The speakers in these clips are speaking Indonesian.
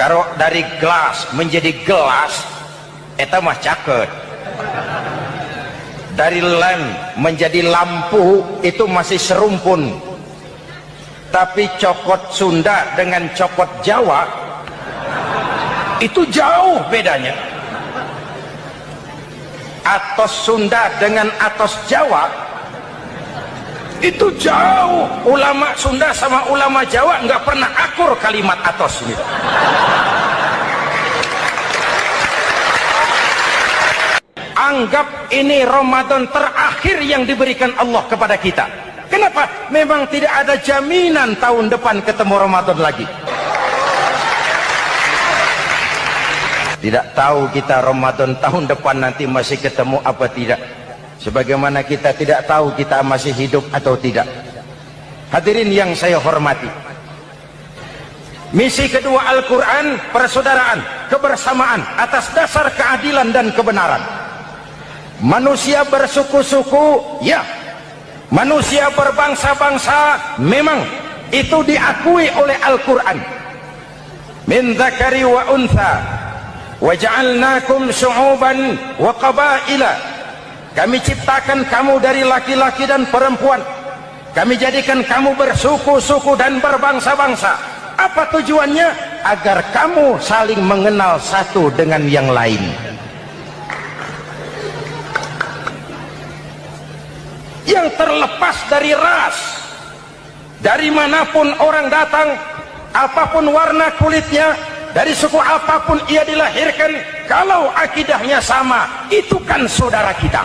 Kalau dari gelas menjadi gelas, eta mah caket. Dari lem menjadi lampu, itu masih serumpun. Tapi cokot Sunda dengan cokot Jawa, itu jauh bedanya. Atos Sunda dengan atos Jawa, itu jauh. Ulama Sunda sama ulama Jawa nggak pernah akur kalimat atos ini. Anggap ini Ramadan terakhir yang diberikan Allah kepada kita. Kenapa? Memang tidak ada jaminan tahun depan ketemu Ramadan lagi. Tidak tahu kita Ramadan tahun depan nanti masih ketemu apa tidak. Sebagaimana kita tidak tahu kita masih hidup atau tidak. Hadirin yang saya hormati, misi kedua Al-Quran, persaudaraan, kebersamaan atas dasar keadilan dan kebenaran. Manusia bersuku-suku, ya. Manusia berbangsa-bangsa, memang itu diakui oleh Al-Quran. Min dzakari wa untha wa ja'alnakum syu'uban wa qabaila. Kami ciptakan kamu dari laki-laki dan perempuan. Kami jadikan kamu bersuku-suku dan berbangsa-bangsa. Apa tujuannya? Agar kamu saling mengenal satu dengan yang lain. Yang terlepas dari ras, dari manapun orang datang, apapun warna kulitnya, dari suku apapun ia dilahirkan, kalau akidahnya sama, itu kan saudara kita.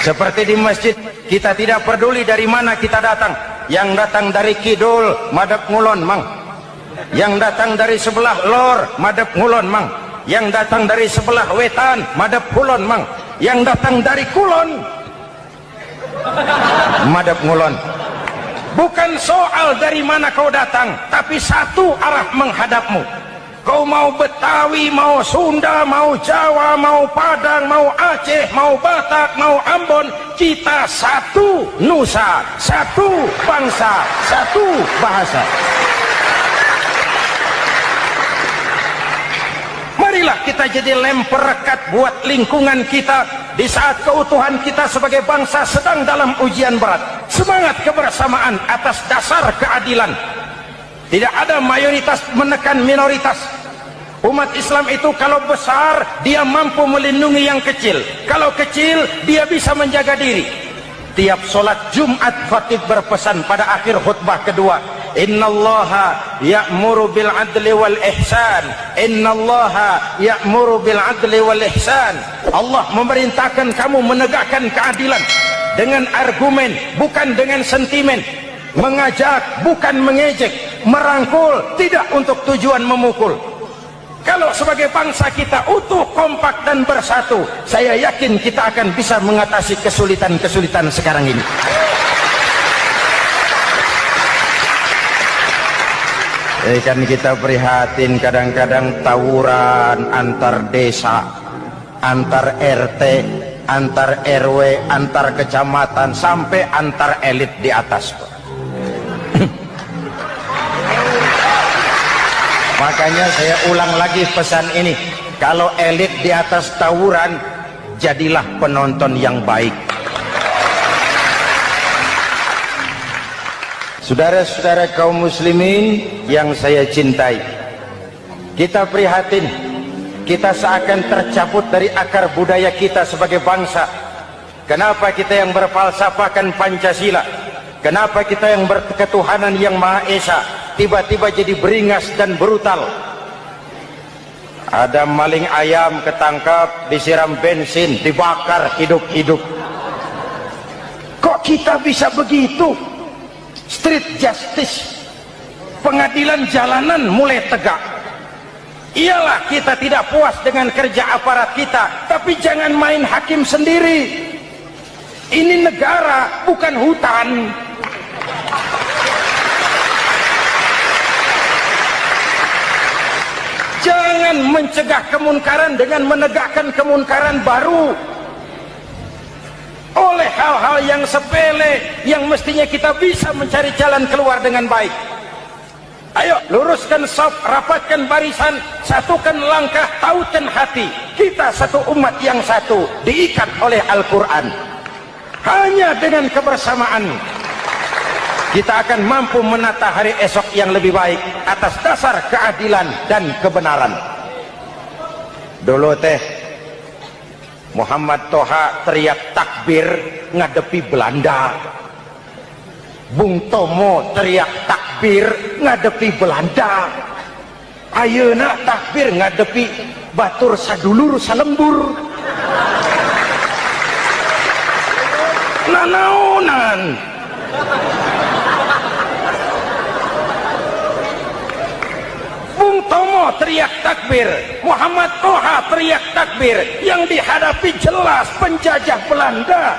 Seperti di masjid, kita tidak peduli dari mana kita datang. Yang datang dari kidul, madhab ngulon mang. Yang datang dari sebelah lor, madhab ngulon mang. Yang datang dari sebelah wetan, madhab kulon mang. Yang datang dari kulon, madhab ngulon. Bukan soal dari mana kau datang, tapi satu arah menghadapmu. Kau mau Betawi, mau Sunda, mau Jawa, mau Padang, mau Aceh, mau Batak, mau Ambon, kita satu nusa, satu bangsa, satu bahasa. Marilah kita jadi lem perekat buat lingkungan kita di saat keutuhan kita sebagai bangsa sedang dalam ujian berat. Semangat kebersamaan atas dasar keadilan. Tidak ada mayoritas menekan minoritas. Umat Islam itu kalau besar, dia mampu melindungi yang kecil. Kalau kecil, dia bisa menjaga diri. Tiap sholat Jumat, khatib berpesan pada akhir khutbah kedua, innallaha ya'muru bil adli wal ihsan. Innallaha ya'muru bil adli wal ihsan. Allah memerintahkan kamu menegakkan keadilan dengan argumen, bukan dengan sentimen. Mengajak, bukan mengejek. Merangkul, tidak untuk tujuan memukul. Kalau sebagai bangsa kita utuh, kompak dan bersatu, saya yakin kita akan bisa mengatasi kesulitan-kesulitan sekarang ini. Kan kita prihatin kadang-kadang tawuran antar desa, antar RT, antar RW, antar kecamatan, sampai antar elit di atas. Makanya saya ulang lagi pesan ini, kalau elit di atas tawuran, jadilah penonton yang baik. Saudara-saudara kaum muslimin yang saya cintai, kita prihatin, kita seakan tercabut dari akar budaya kita sebagai bangsa. Kenapa kita yang berfalsafahkan Pancasila, kenapa kita yang berketuhanan yang Maha Esa, tiba-tiba jadi beringas dan brutal? Ada maling ayam ketangkap, disiram bensin, dibakar hidup-hidup. Kok kita bisa begitu? Street justice, pengadilan jalanan mulai tegak. Iyalah kita tidak puas dengan kerja aparat kita, tapi jangan main hakim sendiri. Ini negara, bukan hutan. Jangan mencegah kemunkaran dengan menegakkan kemunkaran baru. Oleh hal-hal yang sepele yang mestinya kita bisa mencari jalan keluar dengan baik. Ayo luruskan shaf, rapatkan barisan, satukan langkah, tautkan hati. Kita satu umat yang satu, diikat oleh Al-Quran. Hanya dengan kebersamaan kita akan mampu menata hari esok yang lebih baik atas dasar keadilan dan kebenaran. Dulu teh Muhammad Toha teriak takbir ngadepi Belanda. Bung Tomo teriak takbir ngadepi Belanda. Ayeuna takbir ngadepi batur sadulur salembur. Nanaonan. Bung Tomo teriak takbir, Muhammad Toha teriak takbir, yang dihadapi jelas penjajah Belanda.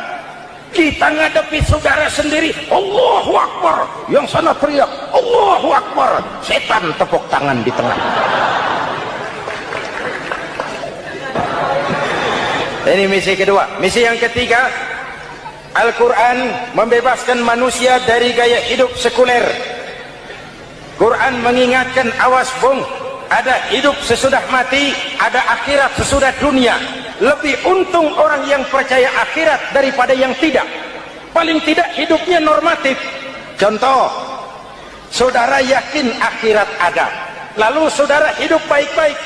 Kita ngadepi saudara sendiri, Allahu Akbar, yang sana teriak Allahu Akbar, setan tepuk tangan di tengah. Ini misi kedua. Misi yang ketiga, Al-Quran membebaskan manusia dari gaya hidup sekuler. Quran mengingatkan, awas bung, ada hidup sesudah mati, ada akhirat sesudah dunia. Lebih untung orang yang percaya akhirat daripada yang tidak. Paling tidak hidupnya normatif. Contoh, saudara yakin akhirat ada, lalu saudara hidup baik-baik,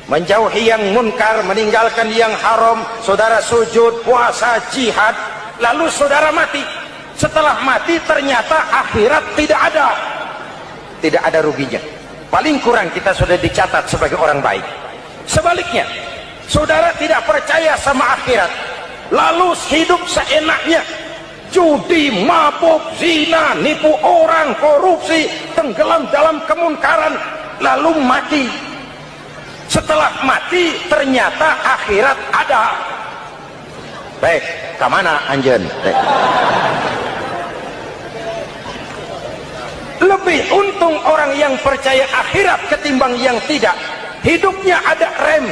menjauhi yang munkar, meninggalkan yang haram, saudara sujud, puasa, jihad, lalu saudara mati. Setelah mati ternyata akhirat tidak ada. Tidak ada ruginya. Paling kurang kita sudah dicatat sebagai orang baik. Sebaliknya, saudara tidak percaya sama akhirat, lalu hidup seenaknya, judi, mabuk, zina, nipu orang, korupsi, tenggelam dalam kemunkaran, lalu mati. Setelah mati ternyata akhirat ada. Baik, kemana anjen? Lebih untung orang yang percaya akhirat ketimbang yang tidak. Hidupnya ada rem.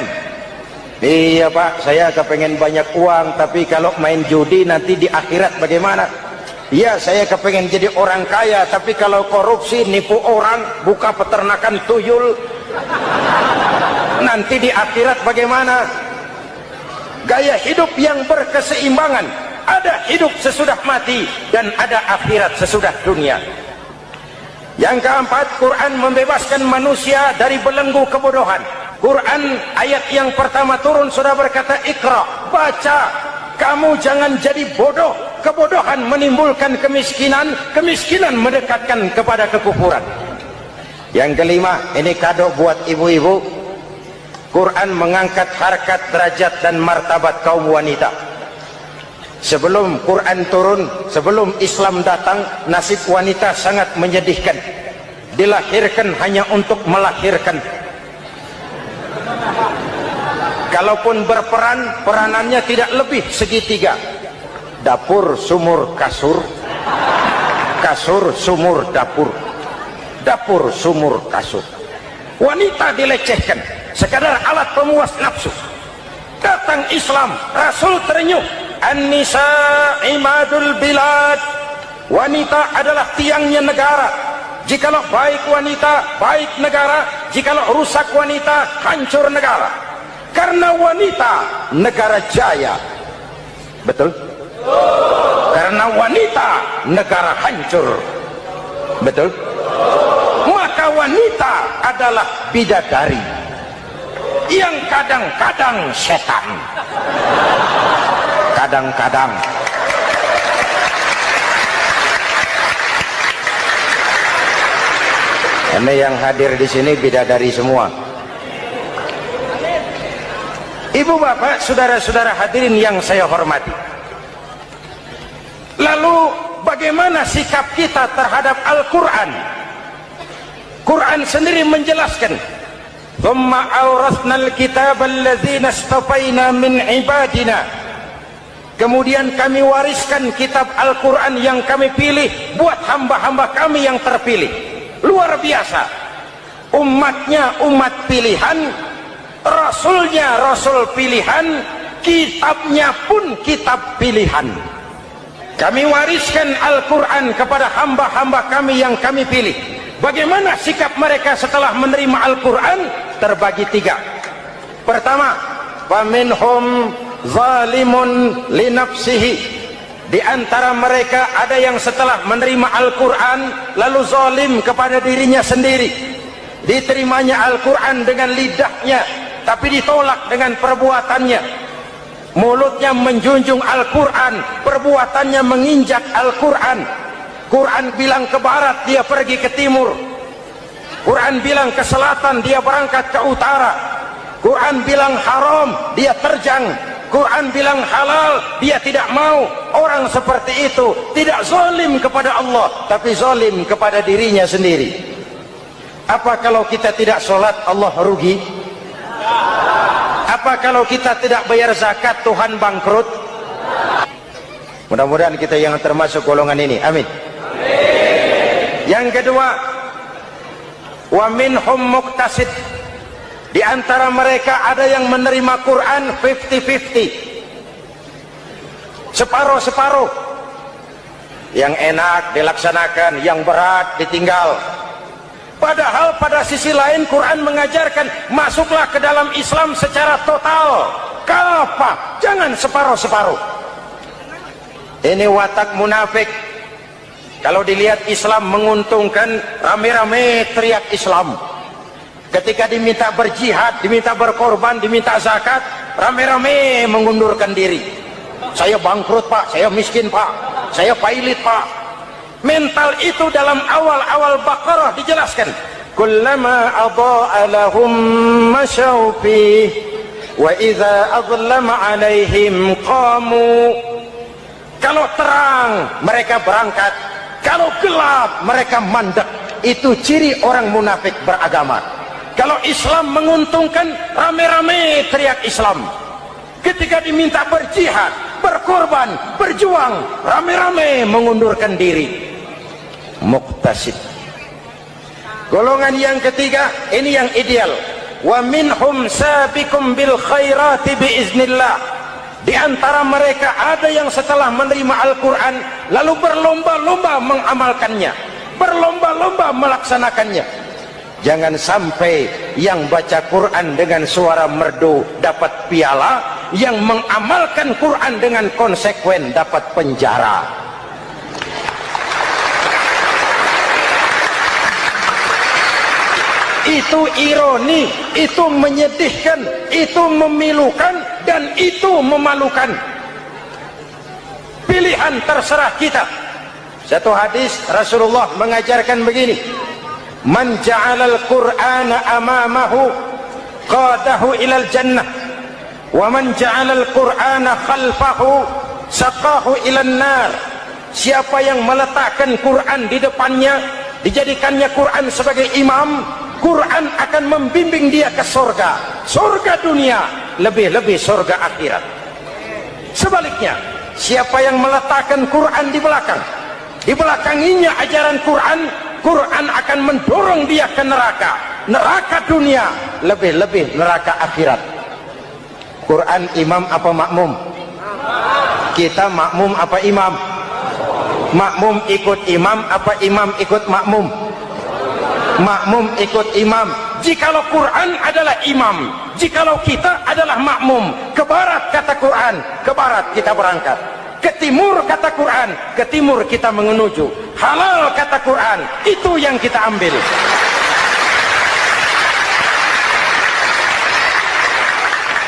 Iya pak, saya kepengen banyak uang, tapi kalau main judi nanti di akhirat bagaimana? Iya, saya kepengen jadi orang kaya, tapi kalau korupsi, nipu orang, buka peternakan tuyul, nanti di akhirat bagaimana? Gaya hidup yang berkeseimbangan. Ada hidup sesudah mati dan ada akhirat sesudah dunia. Yang keempat, Quran membebaskan manusia dari belenggu kebodohan. Quran ayat yang pertama turun sudah berkata, Iqra, baca, kamu jangan jadi bodoh. Kebodohan menimbulkan kemiskinan, kemiskinan mendekatkan kepada kekufuran. Yang kelima, ini kado buat ibu-ibu, Quran mengangkat harkat, derajat dan martabat kaum wanita. Sebelum Quran turun, sebelum Islam datang, nasib wanita sangat menyedihkan. Dilahirkan hanya untuk melahirkan. Kalaupun berperan, peranannya tidak lebih segitiga. Dapur, sumur, kasur. Kasur, sumur, dapur. Dapur, sumur, kasur. Wanita dilecehkan, sekadar alat pemuas nafsu. Datang Islam, Rasul terenyuh. An-nisa imadul bilad. Wanita adalah tiangnya negara. Jikalau baik wanita, baik negara. Jikalau rusak wanita, hancur negara. Karena wanita, negara jaya. Betul? Karena wanita, negara hancur. Betul? Maka wanita adalah bidadari yang kadang-kadang setan. Kadang-kadang. Ini yang hadir di sini bidadari semua. Ibu bapak, saudara-saudara hadirin yang saya hormati. Lalu bagaimana sikap kita terhadap Al-Quran? Quran sendiri menjelaskan, "Tsumma awrasnal kitaba alladzina istafaina min ibadina." Kemudian kami wariskan kitab Al-Quran yang kami pilih buat hamba-hamba kami yang terpilih. Luar biasa. Umatnya umat pilihan, Rasulnya Rasul pilihan, kitabnya pun kitab pilihan. Kami wariskan Al-Quran kepada hamba-hamba kami yang kami pilih. Bagaimana sikap mereka setelah menerima Al-Quran? Terbagi tiga. Pertama, faminhum zalimun li nafsihi. Di antara mereka ada yang setelah menerima Al-Quran lalu zalim kepada dirinya sendiri. Diterimanya Al-Quran dengan lidahnya, tapi ditolak dengan perbuatannya. Mulutnya menjunjung Al-Quran, perbuatannya menginjak Al-Quran. Quran bilang ke barat, dia pergi ke timur. Quran bilang ke selatan, dia berangkat ke utara. Quran bilang haram, dia terjang. Quran bilang halal, dia tidak mau. Orang seperti itu tidak zalim kepada Allah, tapi zalim kepada dirinya sendiri. Apa kalau kita tidak sholat, Allah rugi? Apa kalau kita tidak bayar zakat, Tuhan bangkrut? Mudah-mudahan kita yang termasuk golongan ini. Amin. Yang kedua, wa minhum muqtasid. Di antara mereka ada yang menerima Quran 50-50. Separuh-separuh. Yang enak dilaksanakan, yang berat ditinggal. Padahal pada sisi lain Quran mengajarkan masuklah ke dalam Islam secara total. Kafah, jangan separuh-separuh. Ini watak munafik. Kalau dilihat Islam menguntungkan, rame-rame teriak Islam. Ketika diminta berjihad, diminta berkorban, diminta zakat, rame-rame mengundurkan diri. Saya bangkrut pak, saya miskin pak, saya pailit pak. Mental itu dalam awal-awal Baqarah dijelaskan. Kullama adha'a lahum masyaw fihi wa idza adlama 'alaihim qamu. Kalau terang mereka berangkat, kalau gelap mereka mandek. Itu ciri orang munafik beragama. Kalau Islam menguntungkan, rame-rame teriak Islam. Ketika diminta berjihad, berkorban, berjuang, rame-rame mengundurkan diri. Muqtasid. Golongan yang ketiga, ini yang ideal. Wa minhum sabiqum bil khairati biiznillah. Di antara mereka ada yang setelah menerima Al-Quran lalu berlomba-lomba mengamalkannya, berlomba-lomba melaksanakannya. Jangan sampai yang baca Quran dengan suara merdu dapat piala, yang mengamalkan Quran dengan konsekuen dapat penjara. Itu ironi, itu menyedihkan, itu memilukan, dan itu memalukan. Pilihan terserah kita. Satu hadis Rasulullah mengajarkan begini, man ja'alal qur'ana amamahu qadahu ilal jannah, wa man ja'alal qur'ana khalfahu saqahu ilan nar. Siapa yang meletakkan Quran di depannya, dijadikannya Quran sebagai imam, Quran akan membimbing dia ke surga, surga dunia, lebih-lebih surga akhirat. Sebaliknya, siapa yang meletakkan Quran di belakang, dibelakanginya ajaran Quran, Quran akan mendorong dia ke neraka, neraka dunia, lebih-lebih neraka akhirat. Quran imam apa makmum? Kita makmum apa imam? Makmum ikut imam apa imam ikut makmum? Makmum ikut imam. Jikalau Quran adalah imam, jikalau kita adalah makmum. Ke barat kata Quran, ke barat kita berangkat. Ke timur kata Quran, ke timur kita menuju. Halal kata Quran, itu yang kita ambil.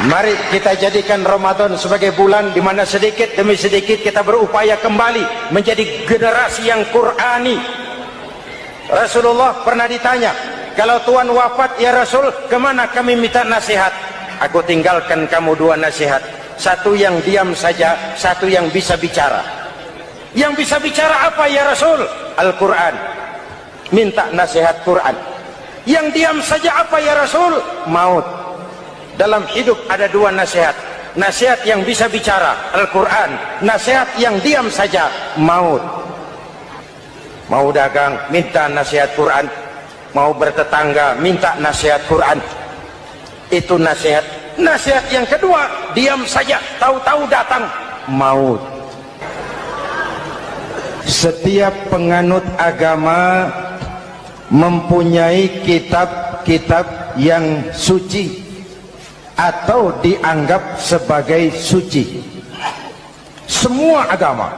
Mari kita jadikan Ramadan sebagai bulan di mana sedikit demi sedikit kita berupaya kembali menjadi generasi yang Qurani. Rasulullah pernah ditanya, kalau Tuhan wafat ya Rasul, kemana kami minta nasihat? Aku tinggalkan kamu dua nasihat, satu yang diam saja, satu yang bisa bicara. Yang bisa bicara apa ya Rasul? Al-Quran. Minta nasihat Quran. Yang diam saja apa ya Rasul? Maut. Dalam hidup ada dua nasihat, nasihat yang bisa bicara Al-Quran, nasihat yang diam saja maut. Mau dagang minta nasihat Quran, mau bertetangga minta nasihat Quran. Itu nasihat. Nasihat yang kedua, diam saja, tahu-tahu datang maut. Setiap penganut agama mempunyai kitab-kitab yang suci atau dianggap sebagai suci. Semua agama.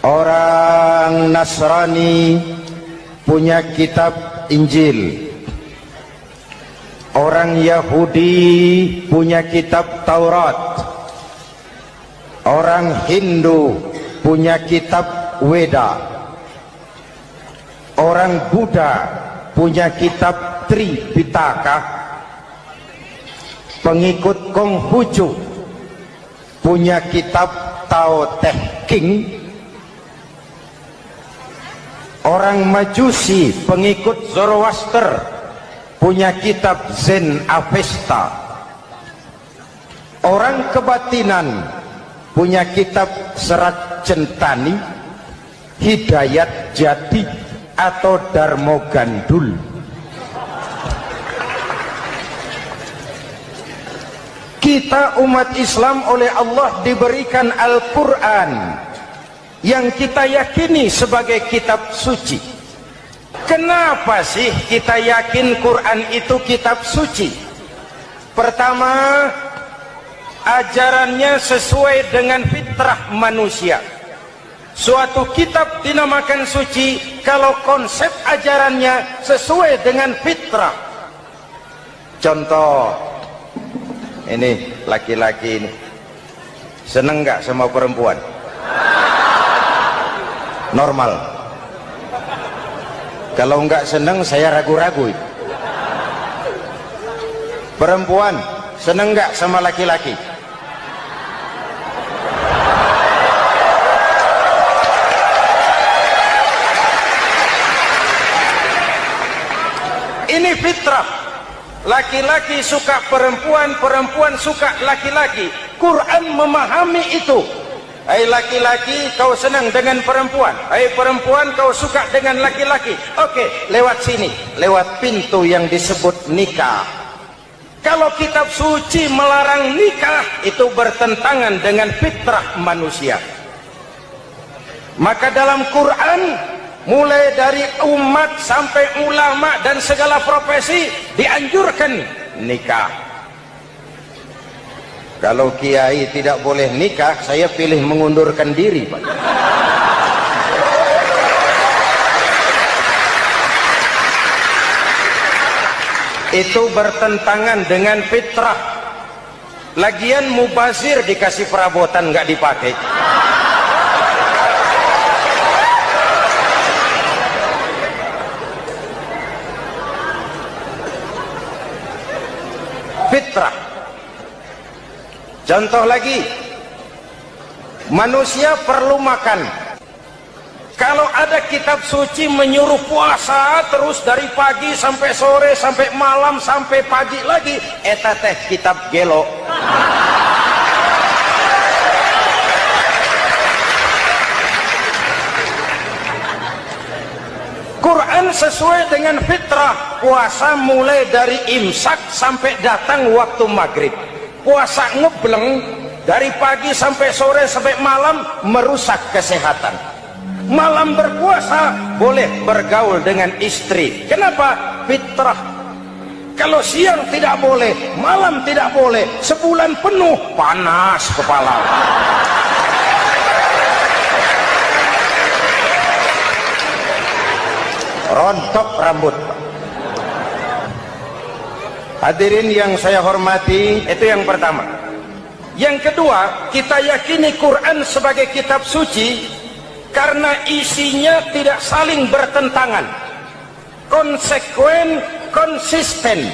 Orang Nasrani punya kitab Injil. Orang Yahudi punya kitab Taurat. Orang Hindu punya kitab Weda. Orang Buddha punya kitab Tripitaka. Pengikut Konghucu punya kitab Tao Te Ching. Orang Majusi pengikut Zoroaster punya kitab Zen Avesta. Orang kebatinan punya kitab Serat Centani, Hidayat Jati atau Darmo Gandul. Kita umat Islam oleh Allah diberikan Al-Quran yang kita yakini sebagai kitab suci. Kenapa sih kita yakin Quran itu kitab suci? Pertama, ajarannya sesuai dengan fitrah manusia. Suatu kitab dinamakan suci kalau konsep ajarannya sesuai dengan fitrah. Contoh, ini laki-laki ini seneng nggak sama perempuan? Normal. Kalau nggak seneng saya ragu-ragu. Perempuan seneng nggak sama laki-laki? Ini fitrah. Laki-laki suka perempuan, perempuan suka laki-laki. Quran memahami itu. Hai laki-laki, kau senang dengan perempuan. Hai perempuan, kau suka dengan laki-laki. Oke, lewat sini, lewat pintu yang disebut nikah. Kalau kitab suci melarang nikah, itu bertentangan dengan fitrah manusia. Maka dalam Quran, mulai dari umat sampai ulama dan segala profesi dianjurkan nikah. Kalau kiai tidak boleh nikah, saya pilih mengundurkan diri, Pak. Itu bertentangan dengan fitrah. Lagian mubazir dikasih perabotan nggak dipakai. Fitrah. Contoh lagi, manusia perlu makan. Kalau ada kitab suci menyuruh puasa terus dari pagi sampai sore sampai malam sampai pagi lagi, eta teh kitab gelo. Quran sesuai dengan fitrah. Puasa mulai dari imsak sampai datang waktu maghrib. Puasa ngebleng dari pagi sampai sore sampai malam merusak kesehatan. Malam berpuasa boleh bergaul dengan istri. Kenapa? Fitrah. Kalau siang tidak boleh, malam tidak boleh, sebulan penuh panas kepala. Rontok rambut. Hadirin yang saya hormati, itu yang pertama. Yang kedua, kita yakini Quran sebagai kitab suci karena isinya tidak saling bertentangan, konsekuen, konsisten.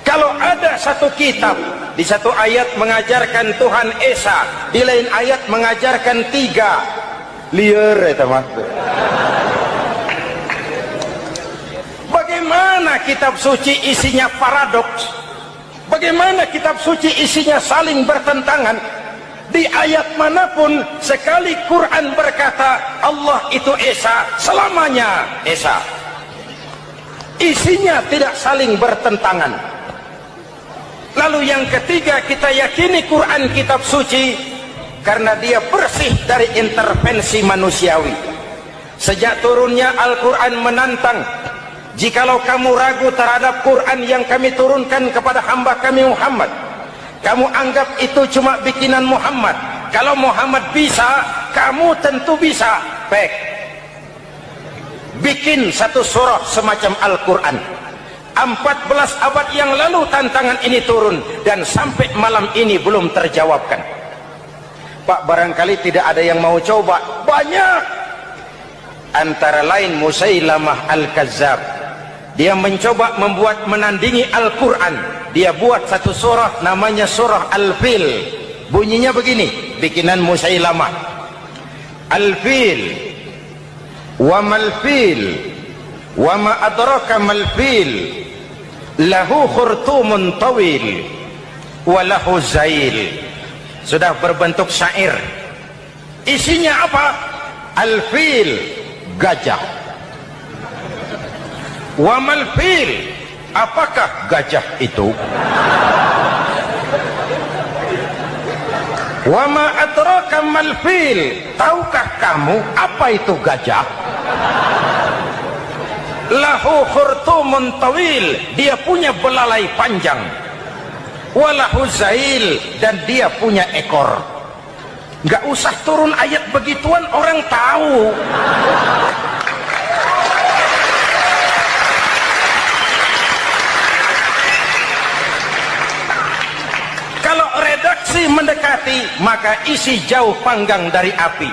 Kalau ada satu kitab, di satu ayat mengajarkan Tuhan Esa, di lain ayat mengajarkan tiga, liar itu mah. Bagaimana kitab suci isinya paradoks? Bagaimana kitab suci isinya saling bertentangan? Di ayat manapun sekali Quran berkata Allah itu Esa, selamanya Esa. Isinya tidak saling bertentangan. Lalu yang ketiga, kita yakini Quran kitab suci karena dia bersih dari intervensi manusiawi. Sejak turunnya Al-Quran menantang, jikalau kamu ragu terhadap Quran yang kami turunkan kepada hamba kami Muhammad, kamu anggap itu cuma bikinan Muhammad. Kalau Muhammad bisa, kamu tentu bisa. Bikin satu surah semacam Al-Quran. 14 abad yang lalu tantangan ini turun, dan sampai malam ini belum terjawabkan. Pak, barangkali tidak ada yang mau coba. Banyak. Antara lain Musailamah Al-Kazzab. Dia mencoba membuat menandingi Al-Quran. Dia buat satu surah namanya surah Al-Fil. Bunyinya begini, bikinan Musailamah. Al-Fil, wa mal-fil, wa ma adraka mal-fil, lahu khurtumun tawil, wa lahu zail. Sudah berbentuk syair. Isinya apa? Al-Fil, gajah. Wa mal-fil, apakah gajah itu? Wa ma adraka mal-fil, tahukah kamu apa itu gajah? Lahu khurtumun tawil, dia punya belalai panjang. Walahu zail, dan dia punya ekor. Nggak usah turun ayat begituan, orang tahu. Kalau redaksi mendekati, maka isi jauh panggang dari api.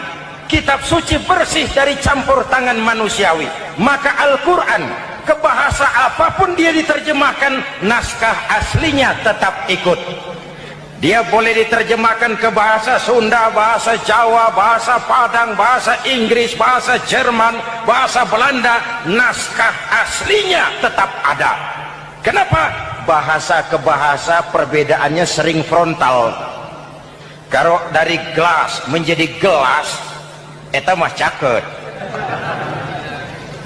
Kitab suci bersih dari campur tangan manusiawi. Maka Al-Quran, ke bahasa apapun dia diterjemahkan, naskah aslinya tetap ikut. Dia boleh diterjemahkan ke bahasa Sunda, bahasa Jawa, bahasa Padang, bahasa Inggris, bahasa Jerman, bahasa Belanda, naskah aslinya tetap ada. Kenapa? Bahasa ke bahasa perbedaannya sering frontal. Kalau dari gelas menjadi gelas, eta mah caket.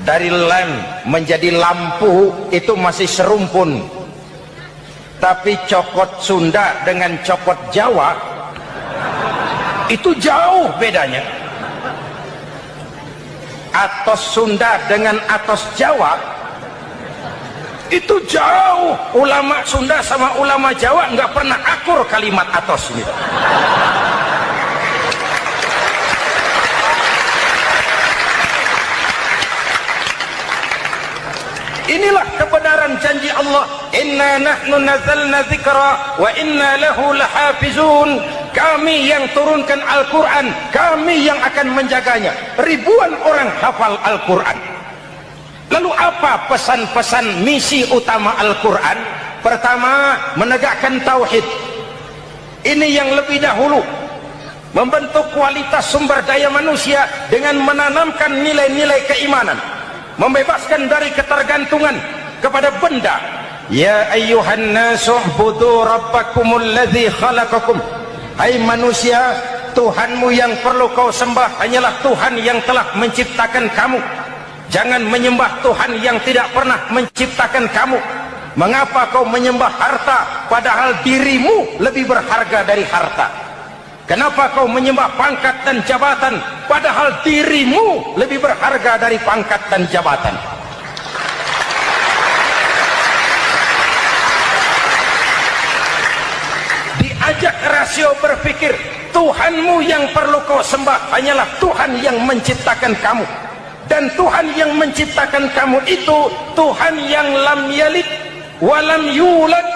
Dari lem menjadi lampu, itu masih serumpun. Tapi cokot Sunda dengan cokot Jawa, itu jauh bedanya. Atos Sunda dengan atos Jawa, itu jauh. Ulama Sunda sama ulama Jawa nggak pernah akur kalimat atos ini. Inilah kebenaran janji Allah, inna nahnu nazzalna dzikra wa inna lahu lahafizun. Kami yang turunkan Al-Quran, kami yang akan menjaganya. Ribuan orang hafal Al-Quran. Lalu apa pesan-pesan misi utama Al-Quran? Pertama, menegakkan tauhid. Ini yang lebih dahulu. Membentuk kualitas sumber daya manusia dengan menanamkan nilai-nilai keimanan. Membebaskan dari ketergantungan kepada benda. Ya ayyuhan nasu ubudu rabbakumul ladzi khalaqakum. Hai manusia, Tuhanmu yang perlu kau sembah hanyalah Tuhan yang telah menciptakan kamu. Jangan menyembah Tuhan yang tidak pernah menciptakan kamu. Mengapa kau menyembah harta padahal dirimu lebih berharga dari harta? Kenapa kau menyembah pangkat dan jabatan padahal dirimu lebih berharga dari pangkat dan jabatan? Diajak rasio berpikir, Tuhanmu yang perlu kau sembah hanyalah Tuhan yang menciptakan kamu. Dan Tuhan yang menciptakan kamu itu Tuhan yang lam yalid walam yulad,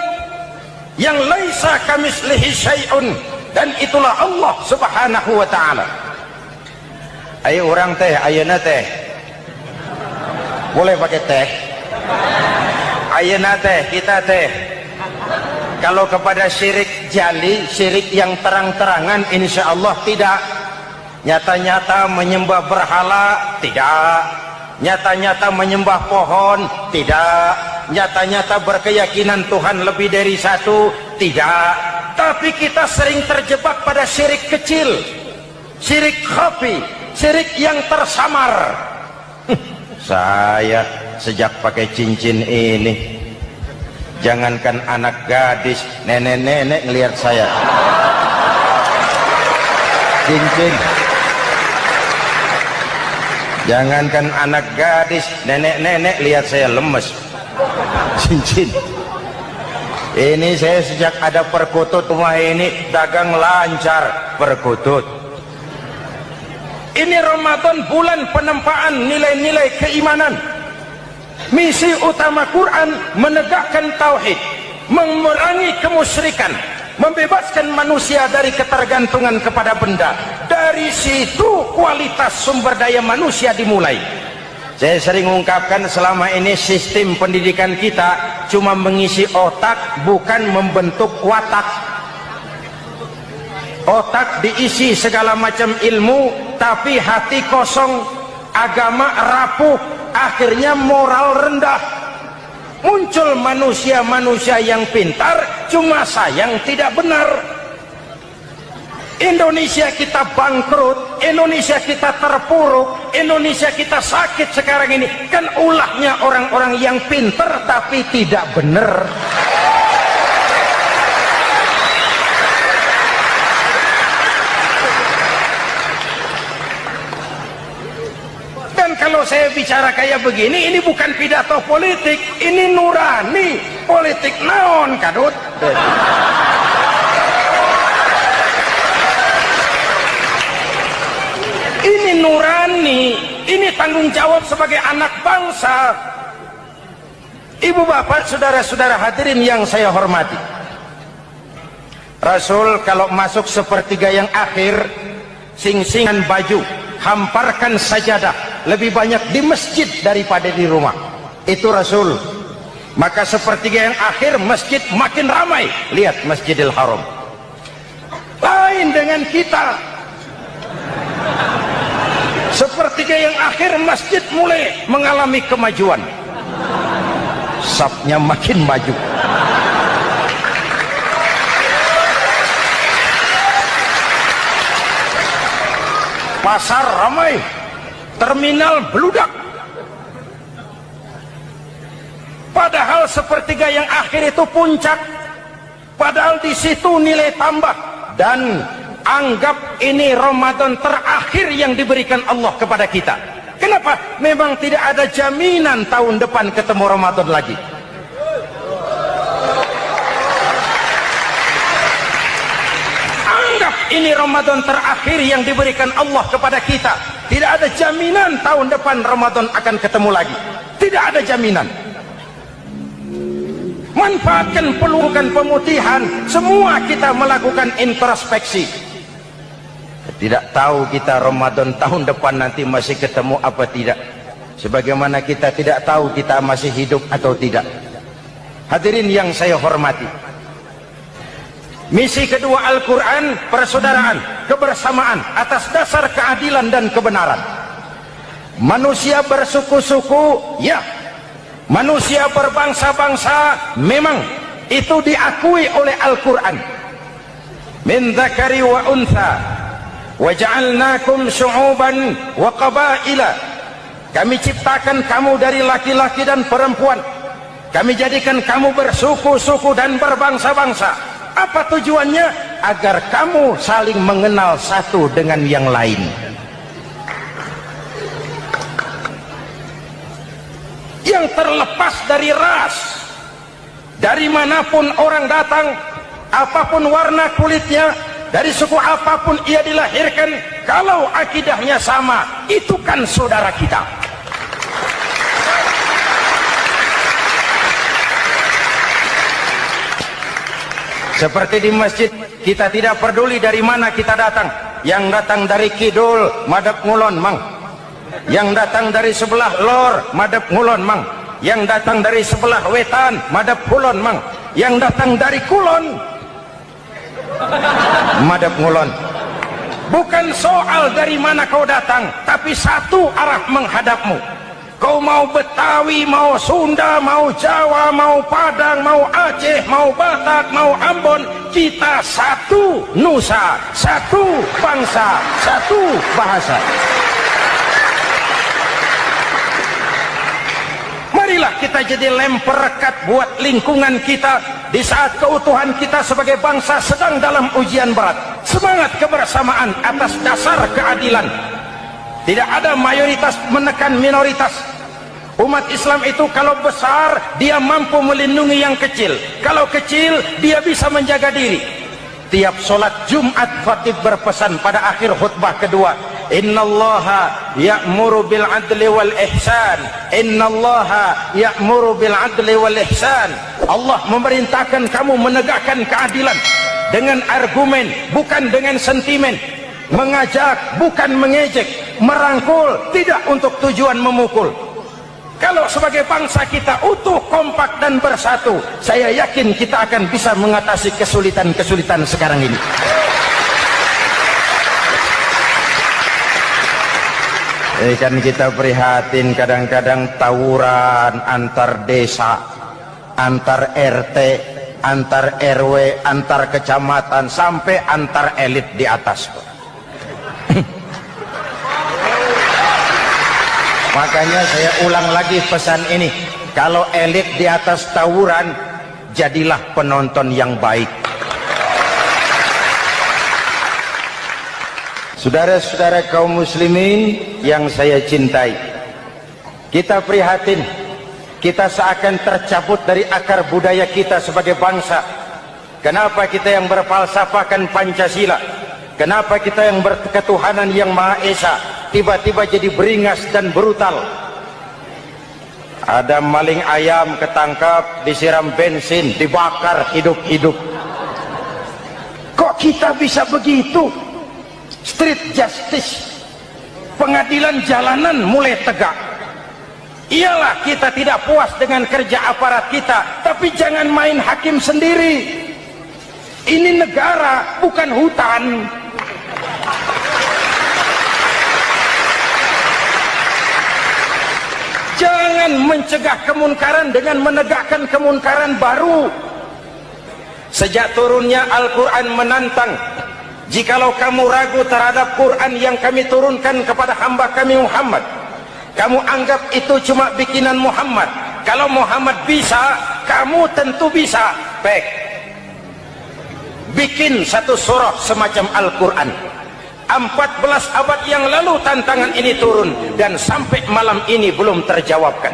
yang laisa kamislihi syai'un. Dan itulah Allah subhanahu wa ta'ala. Ayo orang teh, ayeuna teh boleh pakai teh. Ayeuna teh, kita teh, kalau kepada syirik jali, syirik yang terang-terangan, insya Allah tidak. Nyata-nyata menyembah berhala, tidak. Nyata-nyata menyembah pohon, tidak. Nyata-nyata berkeyakinan Tuhan lebih dari satu, tidak. Tapi kita sering terjebak pada syirik kecil, syirik khafi, syirik yang tersamar. Saya sejak pakai cincin ini, jangankan anak gadis, nenek-nenek ngelihat saya. cincin. Jangankan anak gadis, nenek-nenek lihat saya lemes. Cincin. Ini saya sejak ada perkutut rumah ini dagang lancar perkutut. Ini Ramadan bulan penempaan nilai-nilai keimanan. Misi utama Quran menegakkan tauhid, memerangi kemusyrikan, membebaskan manusia dari ketergantungan kepada benda. Dari situ kualitas sumber daya manusia dimulai. Saya sering ungkapkan selama ini sistem pendidikan kita cuma mengisi otak, bukan membentuk watak. Otak diisi segala macam ilmu, tapi hati kosong, agama rapuh, akhirnya moral rendah. Muncul manusia-manusia yang pintar, cuma sayang tidak benar. Indonesia kita bangkrut, Indonesia kita terpuruk, Indonesia kita sakit sekarang ini, kan ulahnya orang-orang yang pintar tapi tidak benar. Dan kalau saya bicara kayak begini, ini bukan pidato politik, ini nurani. Politik naon kadut. Ini nurani, ini tanggung jawab sebagai anak bangsa. Ibu bapak, saudara-saudara hadirin yang saya hormati, Rasul kalau masuk sepertiga yang akhir, sing-singan baju, hamparkan sajadah, lebih banyak di masjid daripada di rumah. Itu Rasul. Maka sepertiga yang akhir masjid makin ramai. Lihat Masjidil Haram. Lain dengan kita. Sepertiga yang akhir masjid mulai mengalami kemajuan. Safnya makin maju. Pasar ramai, terminal beludak. Padahal sepertiga yang akhir itu puncak. Padahal di situ nilai tambah. Dan anggap ini Ramadan terakhir yang diberikan Allah kepada kita. Kenapa? Memang tidak ada jaminan tahun depan ketemu Ramadan lagi. Anggap ini Ramadan terakhir yang diberikan Allah kepada kita. Tidak ada jaminan tahun depan Ramadan akan ketemu lagi. Tidak ada jaminan. Manfaatkan pelukan pemutihan. Semua kita melakukan introspeksi. Tidak tahu kita Ramadan tahun depan nanti masih ketemu apa tidak. Sebagaimana kita tidak tahu kita masih hidup atau tidak. Hadirin yang saya hormati, misi kedua Al-Quran, persaudaraan, kebersamaan atas dasar keadilan dan kebenaran. Manusia bersuku-suku, ya. Manusia berbangsa-bangsa, memang itu diakui oleh Al-Quran. Min dzakari wa untha wa ja'alnakum syu'uban wa qabaila. Kami ciptakan kamu dari laki-laki dan perempuan. Kami jadikan kamu bersuku-suku dan berbangsa-bangsa. Apa tujuannya? Agar kamu saling mengenal satu dengan yang lain. Yang terlepas dari ras, dari manapun orang datang, apapun warna kulitnya, dari suku apapun ia dilahirkan, kalau akidahnya sama, itu kan saudara kita. Seperti di masjid, kita tidak peduli dari mana kita datang. Yang datang dari kidul, madep ngulon mang. Yang datang dari sebelah lor, madep ngulon mang. Yang datang dari sebelah wetan, madep kulon mang. Yang datang dari kulon, madep ngulon. Bukan soal dari mana kau datang, tapi satu arah menghadapmu. Kau mau Betawi, mau Sunda, mau Jawa, mau Padang, mau Aceh, mau Batak, mau Ambon, kita satu nusa, satu bangsa, satu bahasa. Marilah kita jadi lem perekat buat lingkungan kita di saat keutuhan kita sebagai bangsa sedang dalam ujian berat. semangat kebersamaan atas dasar keadilan. Tidak ada mayoritas menekan minoritas. Umat Islam itu kalau besar, dia mampu melindungi yang kecil. Kalau kecil, dia bisa menjaga diri. Tiap solat Jumat, khatib berpesan pada akhir khutbah kedua, innallaha ya'muru bil adli wal ihsan. Innallaha ya'muru bil adli wal ihsan. Allah memerintahkan kamu menegakkan keadilan dengan argumen, bukan dengan sentimen. Mengajak, bukan mengejek. Merangkul, tidak untuk tujuan memukul. Kalau sebagai bangsa kita utuh, kompak dan bersatu, saya yakin kita akan bisa mengatasi kesulitan-kesulitan sekarang ini. Kan kita prihatin kadang-kadang tawuran antar desa, antar RT, antar RW, antar kecamatan, sampai antar elit di atas. Makanya saya ulang lagi pesan ini, kalau elit di atas tawuran, jadilah penonton yang baik. Saudara-saudara kaum muslimin yang saya cintai, kita prihatin, kita seakan tercabut dari akar budaya kita sebagai bangsa. Kenapa kita yang berfalsafahkan Pancasila, kenapa kita yang berketuhanan yang Maha Esa tiba-tiba jadi beringas dan brutal? Ada maling ayam ketangkap, disiram bensin, dibakar hidup-hidup. Kok kita bisa begitu? Street justice, pengadilan jalanan mulai tegak. Iyalah kita tidak puas dengan kerja aparat kita, tapi jangan main hakim sendiri. Ini negara, bukan hutan. Jangan mencegah kemunkaran dengan menegakkan kemunkaran baru. Sejak turunnya Al-Quran menantang, jikalau kamu ragu terhadap Quran yang kami turunkan kepada hamba kami Muhammad, kamu anggap itu cuma bikinan Muhammad. Kalau Muhammad bisa, kamu tentu bisa. Bikin satu surah semacam Al-Quran. 14 abad yang lalu tantangan ini turun, dan sampai malam ini belum terjawabkan.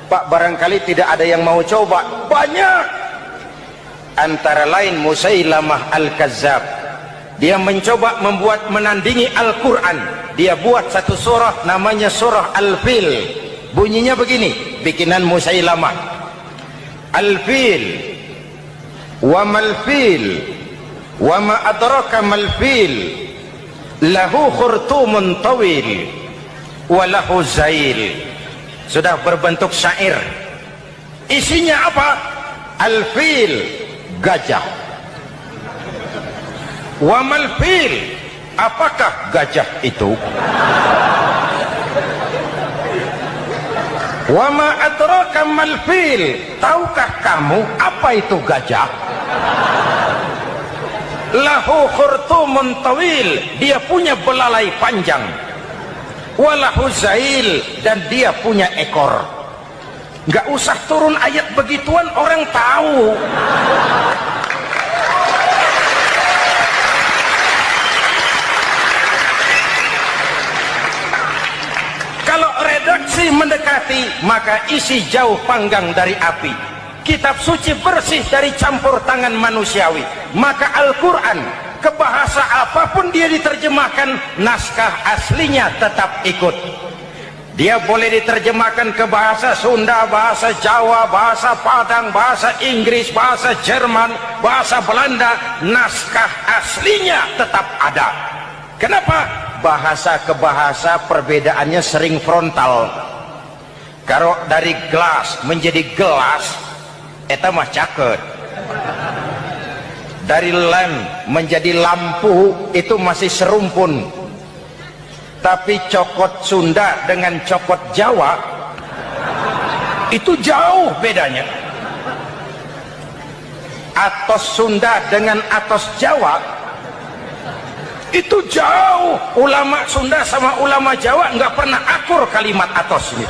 Pak, barangkali tidak ada yang mau coba. Banyak. Antara lain Musailamah Al-Kazzab, dia mencoba membuat menandingi Al-Quran. Dia buat satu surah namanya surah Al-Fil. Bunyinya begini, bikinan Musailamah. Al-Fil, wa mal-fil, wa ma adraka mal-fil, lahu khurtumun tawil, wa lahu zail. Sudah berbentuk syair. Isinya apa? Al-fil, gajah. Wa mal-fil, apakah gajah itu? Wa ma adraka mal-fil, tahukah kamu apa itu gajah? Lahu khurtumun tawil, dia punya belalai panjang. Walahu zail, dan dia punya ekor. Nggak usah turun ayat begituan, orang tahu. Kalau redaksi mendekati, maka isi jauh panggang dari api. Kitab suci bersih dari campur tangan manusiawi. Maka Al-Quran, ke bahasa apapun dia diterjemahkan, naskah aslinya tetap ikut. Dia boleh diterjemahkan ke bahasa Sunda, bahasa Jawa, bahasa Padang, bahasa Inggris, bahasa Jerman, bahasa Belanda, naskah aslinya tetap ada. Kenapa? Bahasa ke bahasa perbedaannya sering frontal. Kalau dari gelas menjadi gelas, eta mah caket. Dari lem menjadi lampu, itu masih serumpun. Tapi cokot Sunda dengan cokot Jawa, itu jauh bedanya. Atos Sunda dengan atos Jawa, itu jauh. Ulama Sunda sama ulama Jawa nggak pernah akur kalimat atos ini.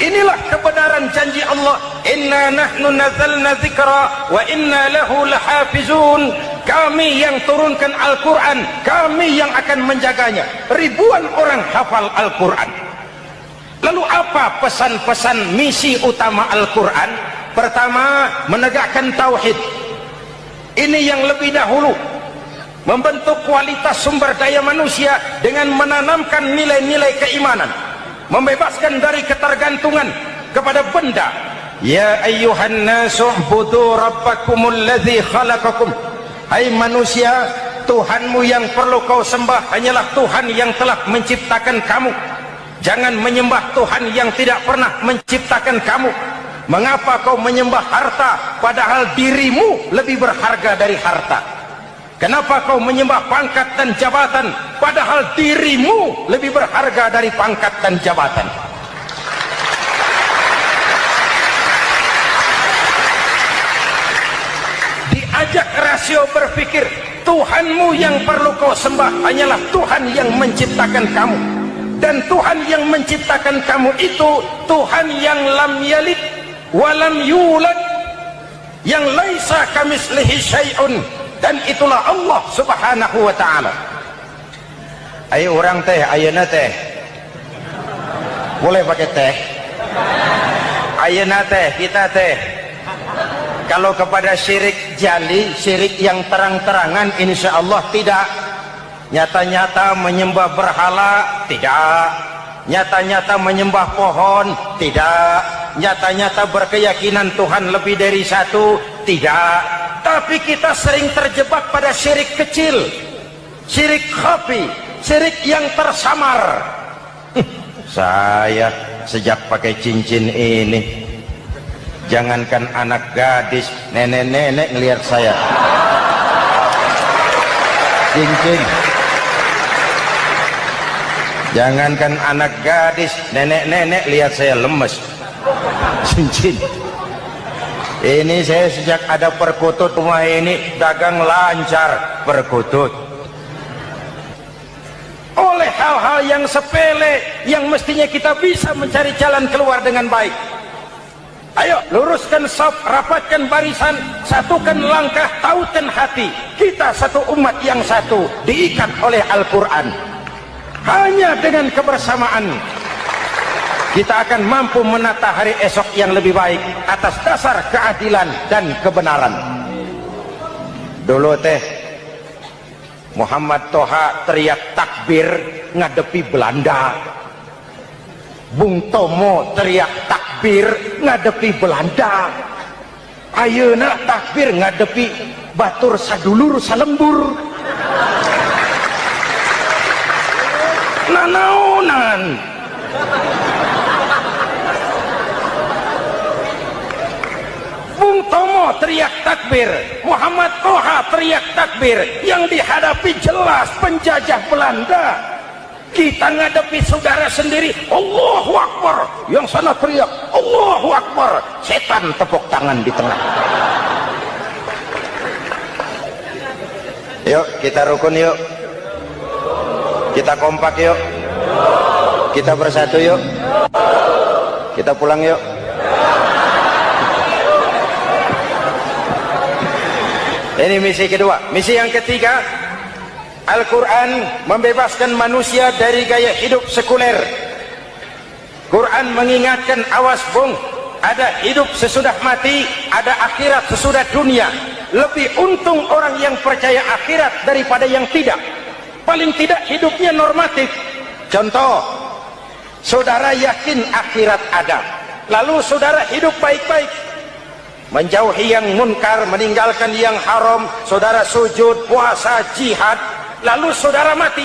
inilah kebenaran janji Allah, inna nahnu nazzalna dzikra wa inna lahu lahafizun. Kami yang turunkan Al-Quran, kami yang akan menjaganya. Ribuan orang hafal Al-Quran. Lalu apa pesan-pesan misi utama Al-Quran? Pertama, menegakkan tauhid. Ini yang lebih dahulu, membentuk kualitas sumber daya manusia dengan menanamkan nilai-nilai keimanan, membebaskan dari ketergantungan kepada benda. Ya ayyuhan nasu ubudu rabbakumul ladzi khalaqakum. Hai manusia, Tuhanmu yang perlu kau sembah hanyalah Tuhan yang telah menciptakan kamu. Jangan menyembah Tuhan yang tidak pernah menciptakan kamu. Mengapa kau menyembah harta padahal dirimu lebih berharga dari harta? Kenapa kau menyembah pangkat dan jabatan padahal dirimu lebih berharga dari pangkat dan jabatan? Diajak rasio berpikir, Tuhanmu yang perlu kau sembah hanyalah Tuhan yang menciptakan kamu. Dan Tuhan yang menciptakan kamu itu Tuhan yang lam yalid walam yulad, yang laisa kamislihi syai'un, dan itulah Allah subhanahu wa ta'ala. Ayo orang teh, ayeuna teh boleh pakai teh, ayeuna teh kita teh kalau kepada syirik jali, syirik yang terang-terangan, insya Allah tidak. Nyata-nyata menyembah berhala, tidak. Nyata-nyata menyembah pohon, tidak. Nyata-nyata berkeyakinan Tuhan lebih dari satu, tidak. Tapi kita sering terjebak pada syirik kecil, syirik khafi, syirik yang tersamar. Saya sejak pakai cincin ini, jangankan anak gadis, nenek-nenek ngelihat saya cincin. Jangankan anak gadis, nenek-nenek lihat saya lemes cincin. Ini saya sejak ada perkutut rumah ini dagang lancar perkutut. Oleh hal-hal yang sepele yang mestinya kita bisa mencari jalan keluar dengan baik. Ayo luruskan saf, rapatkan barisan, satukan langkah, tautkan hati. Kita satu umat yang satu, diikat oleh Al-Quran. Hanya dengan kebersamaan kita akan mampu menata hari esok yang lebih baik atas dasar keadilan dan kebenaran. Dulu teh Muhammad Toha teriak takbir ngadepi Belanda. Bung Tomo teriak takbir ngadepi Belanda. Ayeuna takbir ngadepi batur sadulur salembur. Nanaonan. Bung Tomo teriak takbir, Muhammad Toha teriak takbir, yang dihadapi jelas penjajah Belanda. Kita ngadepi saudara sendiri, Allahu Akbar, yang sana teriak Allahu Akbar, setan tepuk tangan di tengah. Yuk kita rukun yuk, kita kompak yuk, kita bersatu yuk, kita pulang yuk. Ini misi kedua. Misi yang ketiga, Al-Quran membebaskan manusia dari gaya hidup sekuler. Quran mengingatkan, awas bung, ada hidup sesudah mati, ada akhirat sesudah dunia. Lebih untung orang yang percaya akhirat daripada yang tidak. Paling tidak hidupnya normatif. Contoh, saudara yakin akhirat ada, lalu saudara hidup baik-baik, menjauhi yang munkar, meninggalkan yang haram, saudara sujud, puasa, jihad, lalu saudara mati.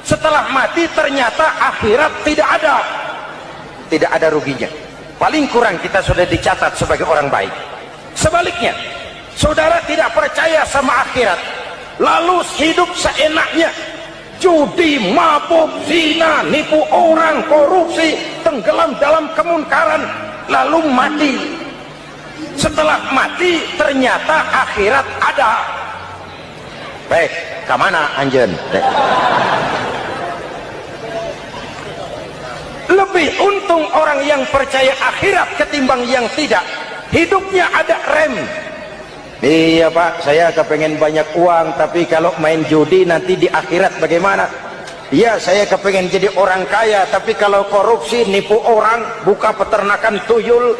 Setelah mati ternyata akhirat tidak ada ruginya. Paling kurang kita sudah dicatat sebagai orang baik. Sebaliknya, saudara tidak percaya sama akhirat, lalu hidup seenaknya, judi, mabuk, zina, nipu orang, korupsi, tenggelam dalam kemunkaran, lalu mati. Setelah mati ternyata akhirat ada. Baik, kemana anjen? Lebih untung orang yang percaya akhirat ketimbang yang tidak. Hidupnya ada rem. Iya Pak, saya kepengen banyak uang, tapi kalau main judi nanti di akhirat bagaimana? Iya, saya kepengen jadi orang kaya, tapi kalau korupsi, nipu orang, buka peternakan tuyul,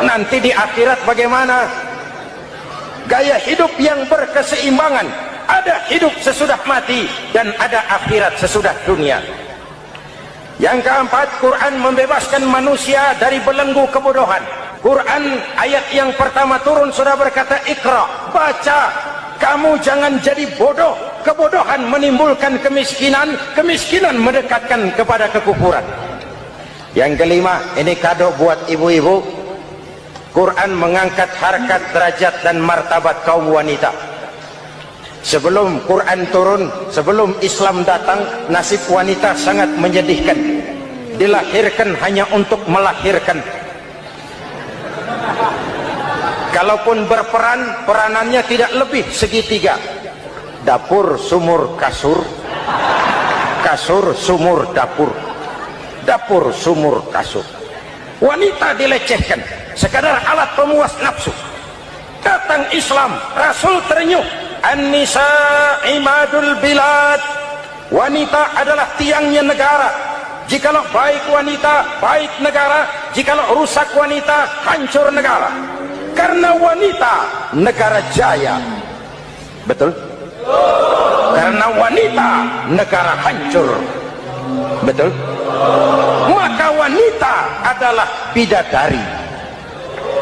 nanti di akhirat bagaimana? Gaya hidup yang berkeseimbangan. Ada hidup sesudah mati dan ada akhirat sesudah dunia. Yang keempat, Quran membebaskan manusia dari belenggu kebodohan. Quran ayat yang pertama turun sudah berkata, Iqra, baca, kamu jangan jadi bodoh. Kebodohan menimbulkan kemiskinan, kemiskinan mendekatkan kepada kekufuran. Yang kelima, ini kado buat ibu-ibu. Quran mengangkat harkat, derajat dan martabat kaum wanita. Sebelum Quran turun, sebelum Islam datang, nasib wanita sangat menyedihkan. Dilahirkan hanya untuk melahirkan. Kalaupun berperan, peranannya tidak lebih segitiga. Dapur, sumur, kasur. Kasur, sumur, dapur. Dapur, sumur, kasur. Wanita dilecehkan, sekadar alat pemuas nafsu. Datang Islam, Rasul terenyuh. An-nisa imadul bilad. Wanita adalah tiangnya negara. Jikalau baik wanita, baik negara. Jikalau rusak wanita, hancur negara. Karena wanita, negara jaya. Betul? Karena wanita, negara hancur. Betul? Maka wanita adalah bidadari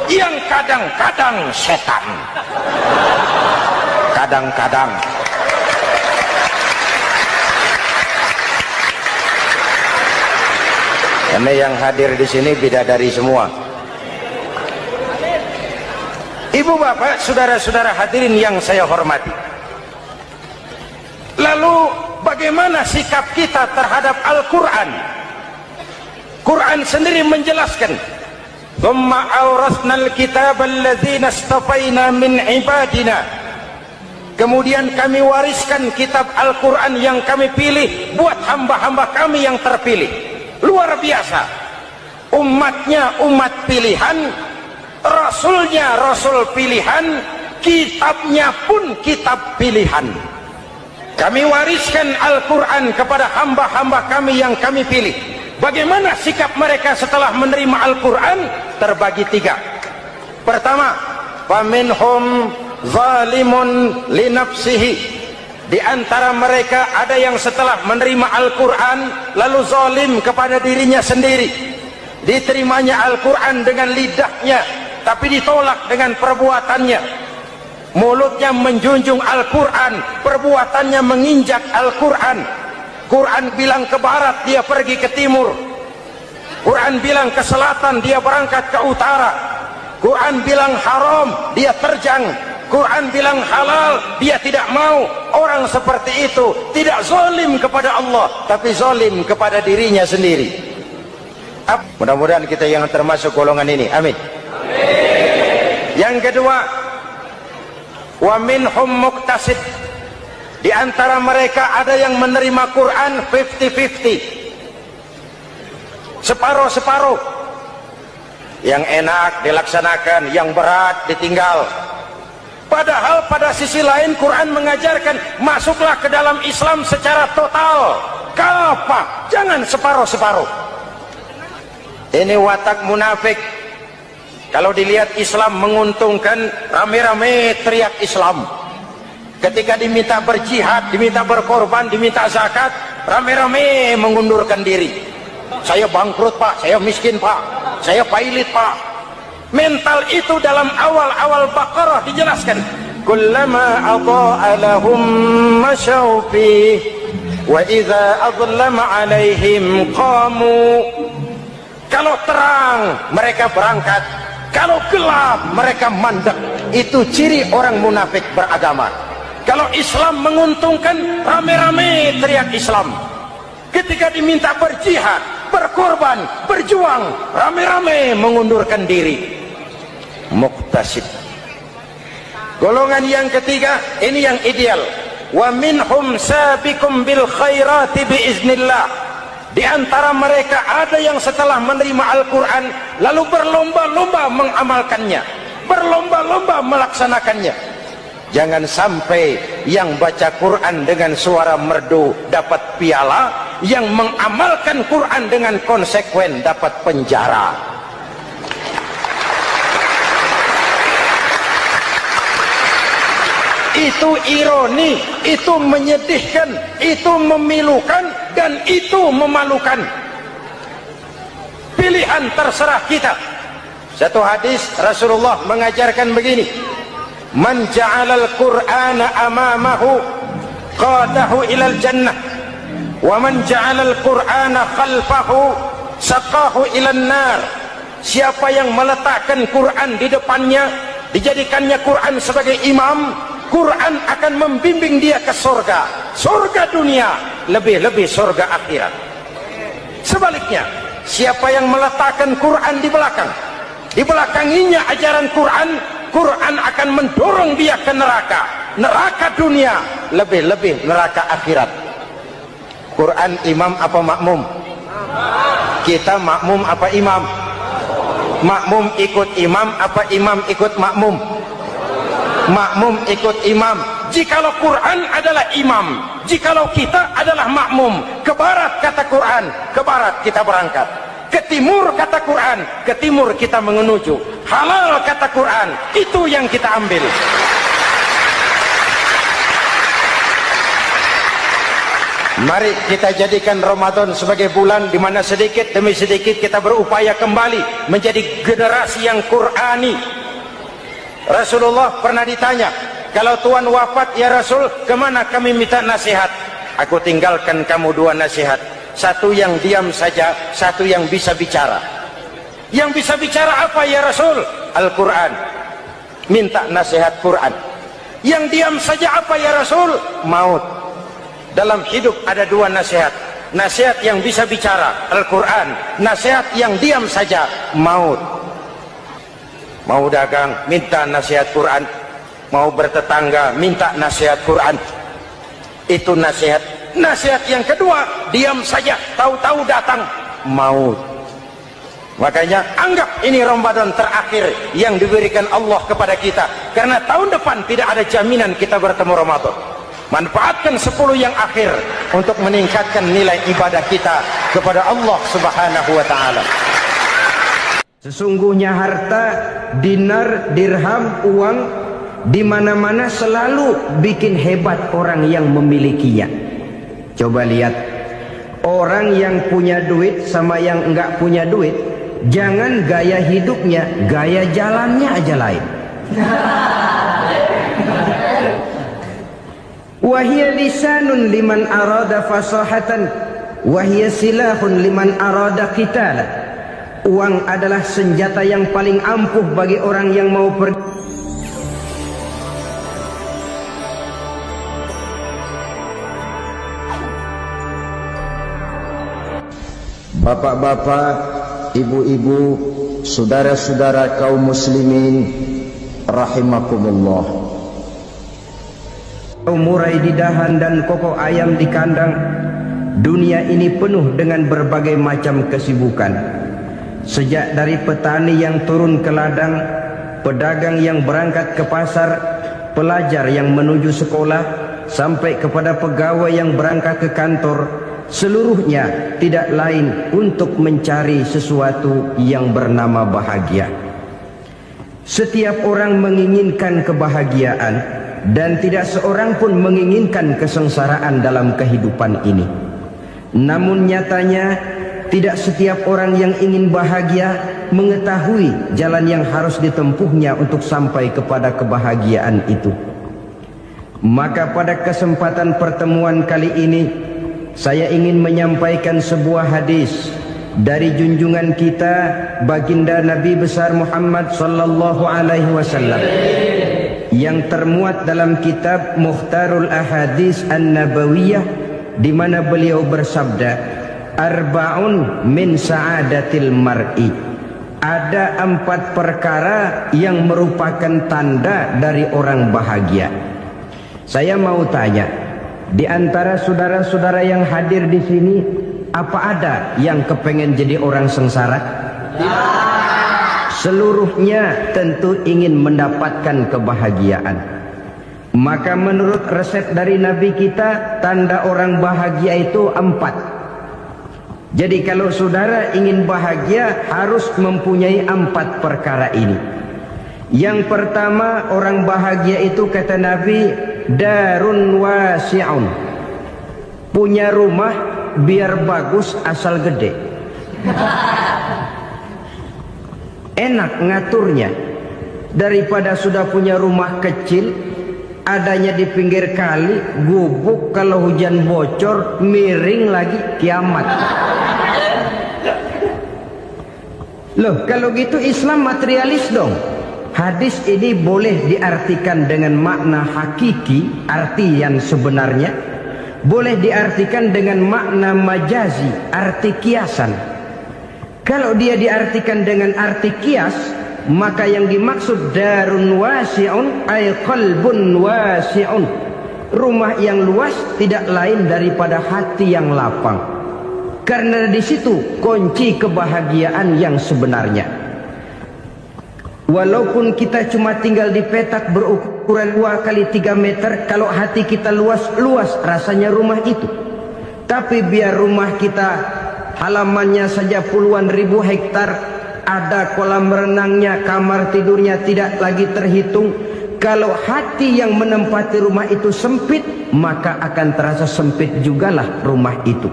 yang kadang-kadang setan. Kadang-kadang. Karena yang hadir di sini bidadari semua. Ibu bapak, saudara-saudara hadirin yang saya hormati. Lalu bagaimana sikap kita terhadap Al-Quran? Quran sendiri menjelaskan, "Tsumma awrasnal kitaba alladzina istafaina min ibadina." Kemudian kami wariskan kitab Al-Quran yang kami pilih buat hamba-hamba kami yang terpilih. Luar biasa. Umatnya umat pilihan, Rasulnya Rasul pilihan, kitabnya pun kitab pilihan. Kami wariskan Al-Quran kepada hamba-hamba kami yang kami pilih. Bagaimana sikap mereka setelah menerima Al-Quran? Terbagi tiga. Pertama, faminhum zalimun linafsihi. Di antara mereka ada yang setelah menerima Al-Quran lalu zalim kepada dirinya sendiri. Diterimanya Al-Quran dengan lidahnya, tapi ditolak dengan perbuatannya. Mulutnya menjunjung Al-Quran, perbuatannya menginjak Al-Quran. Quran bilang ke barat, dia pergi ke timur. Quran bilang ke selatan, dia berangkat ke utara. Quran bilang haram, dia terjang. Quran bilang halal, dia tidak mau. Orang seperti itu tidak zalim kepada Allah, tapi zalim kepada dirinya sendiri. Mudah-mudahan kita yang termasuk golongan ini. Amin. Yang kedua, wa minhum muqtasid. Di antara mereka ada yang menerima Quran 50-50. Separuh-separuh. Yang enak dilaksanakan, yang berat ditinggal. Padahal pada sisi lain Quran mengajarkan masuklah ke dalam Islam secara total. Kafah, jangan separuh-separuh. Ini watak munafik. Kalau dilihat Islam menguntungkan, rame-rame teriak Islam. Ketika diminta berjihad, diminta berkorban, diminta zakat, rame-rame mengundurkan diri. Saya bangkrut Pak, saya miskin Pak, saya pailit Pak. Mental itu dalam awal-awal Baqarah dijelaskan. Kullama adha'a lahum masyaw fih wa idza adlama 'alaihim qamu. Kalau terang mereka berangkat, kalau gelap mereka mandek. Itu ciri orang munafik beragama. Kalau Islam menguntungkan, rame-rame teriak Islam. Ketika diminta berjihad, berkorban, berjuang, rame-rame mengundurkan diri. Muqtasid. Golongan yang ketiga, ini yang ideal. Wa minhum sabiqum bil khairati biiznillah. Di antara mereka ada yang setelah menerima Al-Quran lalu berlomba-lomba mengamalkannya, berlomba-lomba melaksanakannya. Jangan sampai yang baca Quran dengan suara merdu dapat piala, yang mengamalkan Quran dengan konsekuen dapat penjara. Itu ironi, itu menyedihkan, itu memilukan, dan itu memalukan. Pilihan terserah kita. Satu hadis Rasulullah mengajarkan begini: man ja'alal Qur'ana amamahu qadahu ilal jannah, wa man ja'alal Qur'ana khalfahu saqahu ilan nar. Siapa yang meletakkan Quran di depannya, dijadikannya Quran sebagai imam, Quran akan membimbing dia ke surga, surga dunia, lebih-lebih surga akhirat. Sebaliknya, siapa yang meletakkan Quran di belakang, dibelakanginya ajaran Quran, Quran akan mendorong dia ke neraka, neraka dunia, lebih-lebih neraka akhirat. Quran imam apa makmum? Kita makmum apa imam? Makmum ikut imam apa imam ikut makmum? Makmum ikut imam. Jikalau Quran adalah imam, jikalau kita adalah makmum. Ke barat kata Quran, ke barat kita berangkat. Ke timur kata Quran, ke timur kita menuju. Halal kata Quran, itu yang kita ambil. Mari kita jadikan Ramadan sebagai bulan di mana sedikit demi sedikit kita berupaya kembali menjadi generasi yang Qurani. Rasulullah pernah ditanya, kalau Tuhan wafat ya Rasul, kemana kami minta nasihat? Aku tinggalkan kamu dua nasihat, satu yang diam saja, satu yang bisa bicara. Yang bisa bicara apa ya Rasul? Al-Quran. Minta nasihat Quran. Yang diam saja apa ya Rasul? Maut. Dalam hidup ada dua nasihat, nasihat yang bisa bicara Al-Quran, nasihat yang diam saja maut. Mau dagang minta nasihat Quran, mau bertetangga minta nasihat Quran. Itu nasihat. Nasihat yang kedua, diam saja, tahu-tahu datang maut. Makanya anggap ini Ramadan terakhir yang diberikan Allah kepada kita, karena tahun depan tidak ada jaminan kita bertemu Ramadan. Manfaatkan 10 yang akhir untuk meningkatkan nilai ibadah kita kepada Allah Subhanahu wa ta'ala. Sesungguhnya harta, dinar, dirham, uang di mana-mana selalu bikin hebat orang yang memilikinya. Coba lihat orang yang punya duit sama yang enggak punya duit, jangan gaya hidupnya, gaya jalannya aja lain. Wahia lisanun liman arada fasahatan, wahia silahun liman arada qitala. Uang adalah senjata yang paling ampuh bagi orang yang mau pergi. Bapak-bapak, ibu-ibu, saudara-saudara kaum muslimin rahimakumullah. Murai di dahan dan kokok ayam di kandang. Dunia ini penuh dengan berbagai macam kesibukan. Sejak dari petani yang turun ke ladang, pedagang yang berangkat ke pasar, pelajar yang menuju sekolah, sampai kepada pegawai yang berangkat ke kantor, seluruhnya tidak lain untuk mencari sesuatu yang bernama bahagia. Setiap orang menginginkan kebahagiaan, dan tidak seorang pun menginginkan kesengsaraan dalam kehidupan ini. Namun nyatanya tidak setiap orang yang ingin bahagia mengetahui jalan yang harus ditempuhnya untuk sampai kepada kebahagiaan itu. Maka pada kesempatan pertemuan kali ini, saya ingin menyampaikan sebuah hadis dari junjungan kita baginda Nabi besar Muhammad sallallahu alaihi wasallam yang termuat dalam kitab Mukhtarul Ahadits An-Nabawiyah, di mana beliau bersabda, arba'un min sa'adatil mar'i. Ada 4 perkara yang merupakan tanda dari orang bahagia. Saya mau tanya, di antara saudara-saudara yang hadir di sini, apa ada yang kepengen jadi orang sengsara? Seluruhnya tentu ingin mendapatkan kebahagiaan. Maka menurut resep dari Nabi kita, tanda orang bahagia itu 4. Jadi kalau saudara ingin bahagia, harus mempunyai 4 perkara ini. Yang pertama, orang bahagia itu kata Nabi, darun wasi'un, punya rumah biar bagus asal gede, enak ngaturnya, daripada sudah punya rumah kecil adanya di pinggir kali, gubuk, kalau hujan bocor miring lagi, kiamat. Loh, kalau gitu Islam materialis dong. Hadis ini boleh diartikan dengan makna hakiki, arti yang sebenarnya, boleh diartikan dengan makna majazi, arti kiasan. Kalau dia diartikan dengan arti kias, maka yang dimaksud darun wasi'un ay qalbun wasi'un, rumah yang luas tidak lain daripada hati yang lapang. Karena di situ kunci kebahagiaan yang sebenarnya. Walaupun kita cuma tinggal di petak berukuran 2 kali 3 meter, kalau hati kita luas-luas rasanya rumah itu. Tapi biar rumah kita halamannya saja puluhan ribu hektar, ada kolam renangnya, kamar tidurnya tidak lagi terhitung. Kalau hati yang menempati rumah itu sempit, maka akan terasa sempit jugalah rumah itu.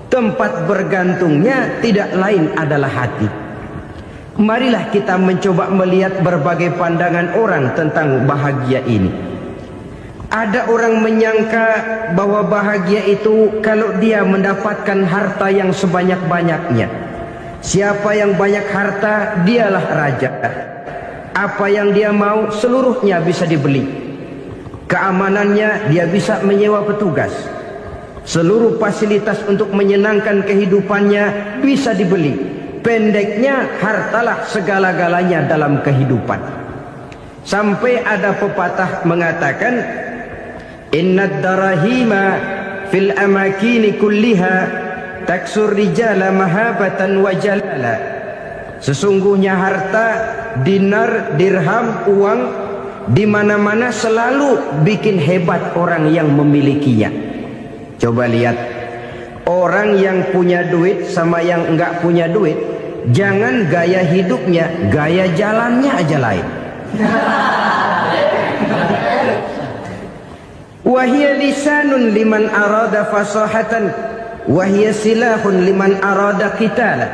Tempat bergantungnya tidak lain adalah hati. Marilah kita mencoba melihat berbagai pandangan orang tentang bahagia ini. Ada orang menyangka bahwa bahagia itu kalau dia mendapatkan harta yang sebanyak-banyaknya. Siapa yang banyak harta, dialah raja. Apa yang dia mau seluruhnya bisa dibeli. Keamanannya dia bisa menyewa petugas. Seluruh fasilitas untuk menyenangkan kehidupannya bisa dibeli. Pendeknya, hartalah segala-galanya dalam kehidupan. Sampai ada pepatah mengatakan, innad darahima fil amakini kulliha taksur rijala mahabatan wa jalala. Sesungguhnya harta, dinar, dirham, uang di mana-mana selalu bikin hebat orang yang memilikinya. Coba lihat, orang yang punya duit sama yang enggak punya duit, jangan gaya hidupnya, gaya jalannya aja lain. Wahia lisanun liman arada fasahatan, wahia silahun liman arada qitala.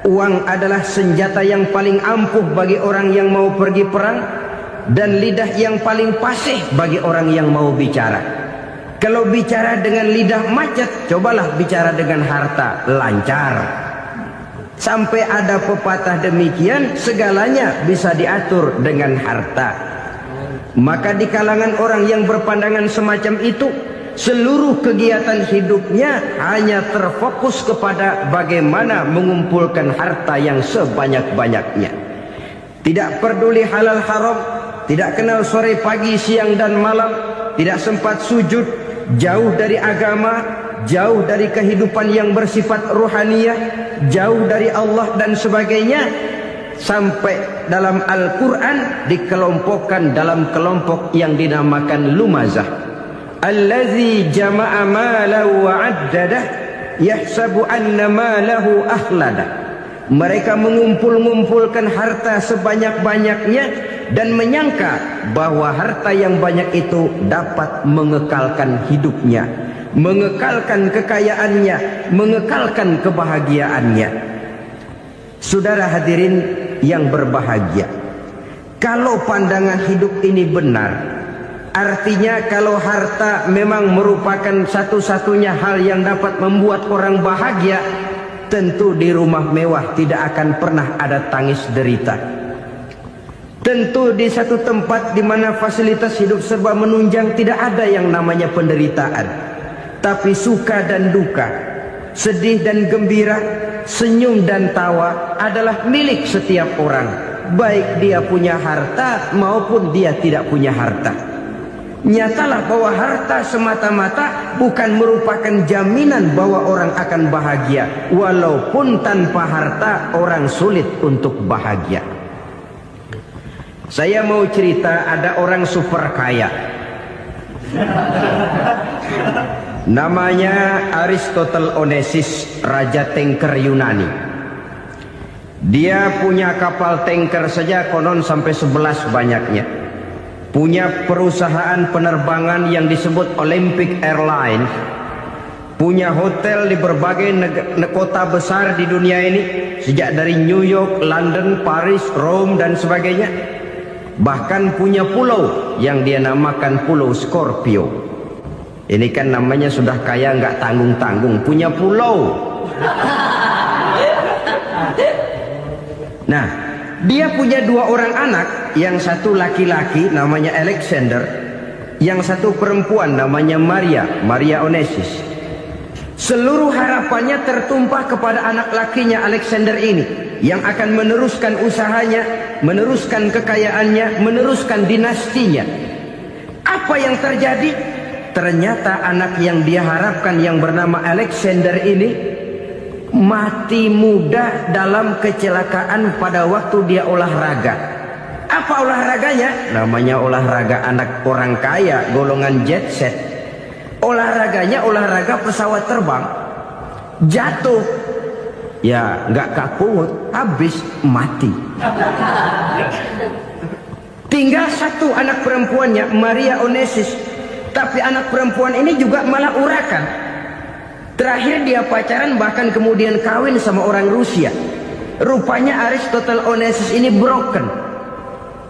Uang adalah senjata yang paling ampuh bagi orang yang mau pergi perang, dan lidah yang paling fasih bagi orang yang mau bicara. Kalau bicara dengan lidah macet, cobalah bicara dengan harta, lancar. Sampai ada pepatah demikian, segalanya bisa diatur dengan harta. Maka di kalangan orang yang berpandangan semacam itu, seluruh kegiatan hidupnya hanya terfokus kepada bagaimana mengumpulkan harta yang sebanyak-banyaknya. Tidak peduli halal haram, tidak kenal sore pagi siang dan malam, tidak sempat sujud, jauh dari agama, jauh dari kehidupan yang bersifat ruhaniyah, jauh dari Allah dan sebagainya. Sampai dalam Al-Quran dikelompokkan dalam kelompok yang dinamakan lumazah. Allazi jama'a malahu wa'addadah yahsabu anna malahu akhladah. Mereka mengumpul-ngumpulkan harta sebanyak-banyaknya dan menyangka bahwa harta yang banyak itu dapat mengekalkan hidupnya, mengekalkan kekayaannya, mengekalkan kebahagiaannya. Saudara hadirin yang berbahagia, kalau pandangan hidup ini benar, artinya kalau harta memang merupakan satu-satunya hal yang dapat membuat orang bahagia, tentu di rumah mewah tidak akan pernah ada tangis derita. Tentu di satu tempat di mana fasilitas hidup serba menunjang tidak ada yang namanya penderitaan. Tapi suka dan duka, sedih dan gembira, senyum dan tawa adalah milik setiap orang, baik dia punya harta maupun dia tidak punya harta. Nyatalah bahwa harta semata-mata bukan merupakan jaminan bahwa orang akan bahagia. Walaupun tanpa harta orang sulit untuk bahagia. Saya mau cerita, ada orang super kaya. Namanya Aristotle Onesius, Raja Tanker Yunani. Dia punya kapal tanker saja konon sampai 11 banyaknya. Punya perusahaan penerbangan yang disebut Olympic Airlines. Punya hotel di berbagai kota besar di dunia ini, sejak dari New York, London, Paris, Rome dan sebagainya. Bahkan punya pulau yang dia namakan Pulau Scorpio. Ini kan namanya sudah kaya nggak tanggung-tanggung, punya pulau. Nah, dia punya 2 orang anak, yang satu laki-laki namanya Alexander, yang satu perempuan namanya Maria Onesius. Seluruh harapannya tertumpah kepada anak lakinya Alexander ini, yang akan meneruskan usahanya, meneruskan kekayaannya, meneruskan dinastinya. Apa yang terjadi? Ternyata anak yang dia harapkan yang bernama Alexander ini mati muda dalam kecelakaan pada waktu dia olahraga. Apa olahraganya? Namanya olahraga anak orang kaya, golongan jet set. Olahraganya olahraga pesawat terbang. Jatuh, ya nggak kaput, habis mati. Tinggal satu anak perempuannya, Maria Onesius. Tapi anak perempuan ini juga malah urakan. Terakhir dia pacaran, bahkan kemudian kawin sama orang Rusia. Rupanya Aristotle Onesius ini broken.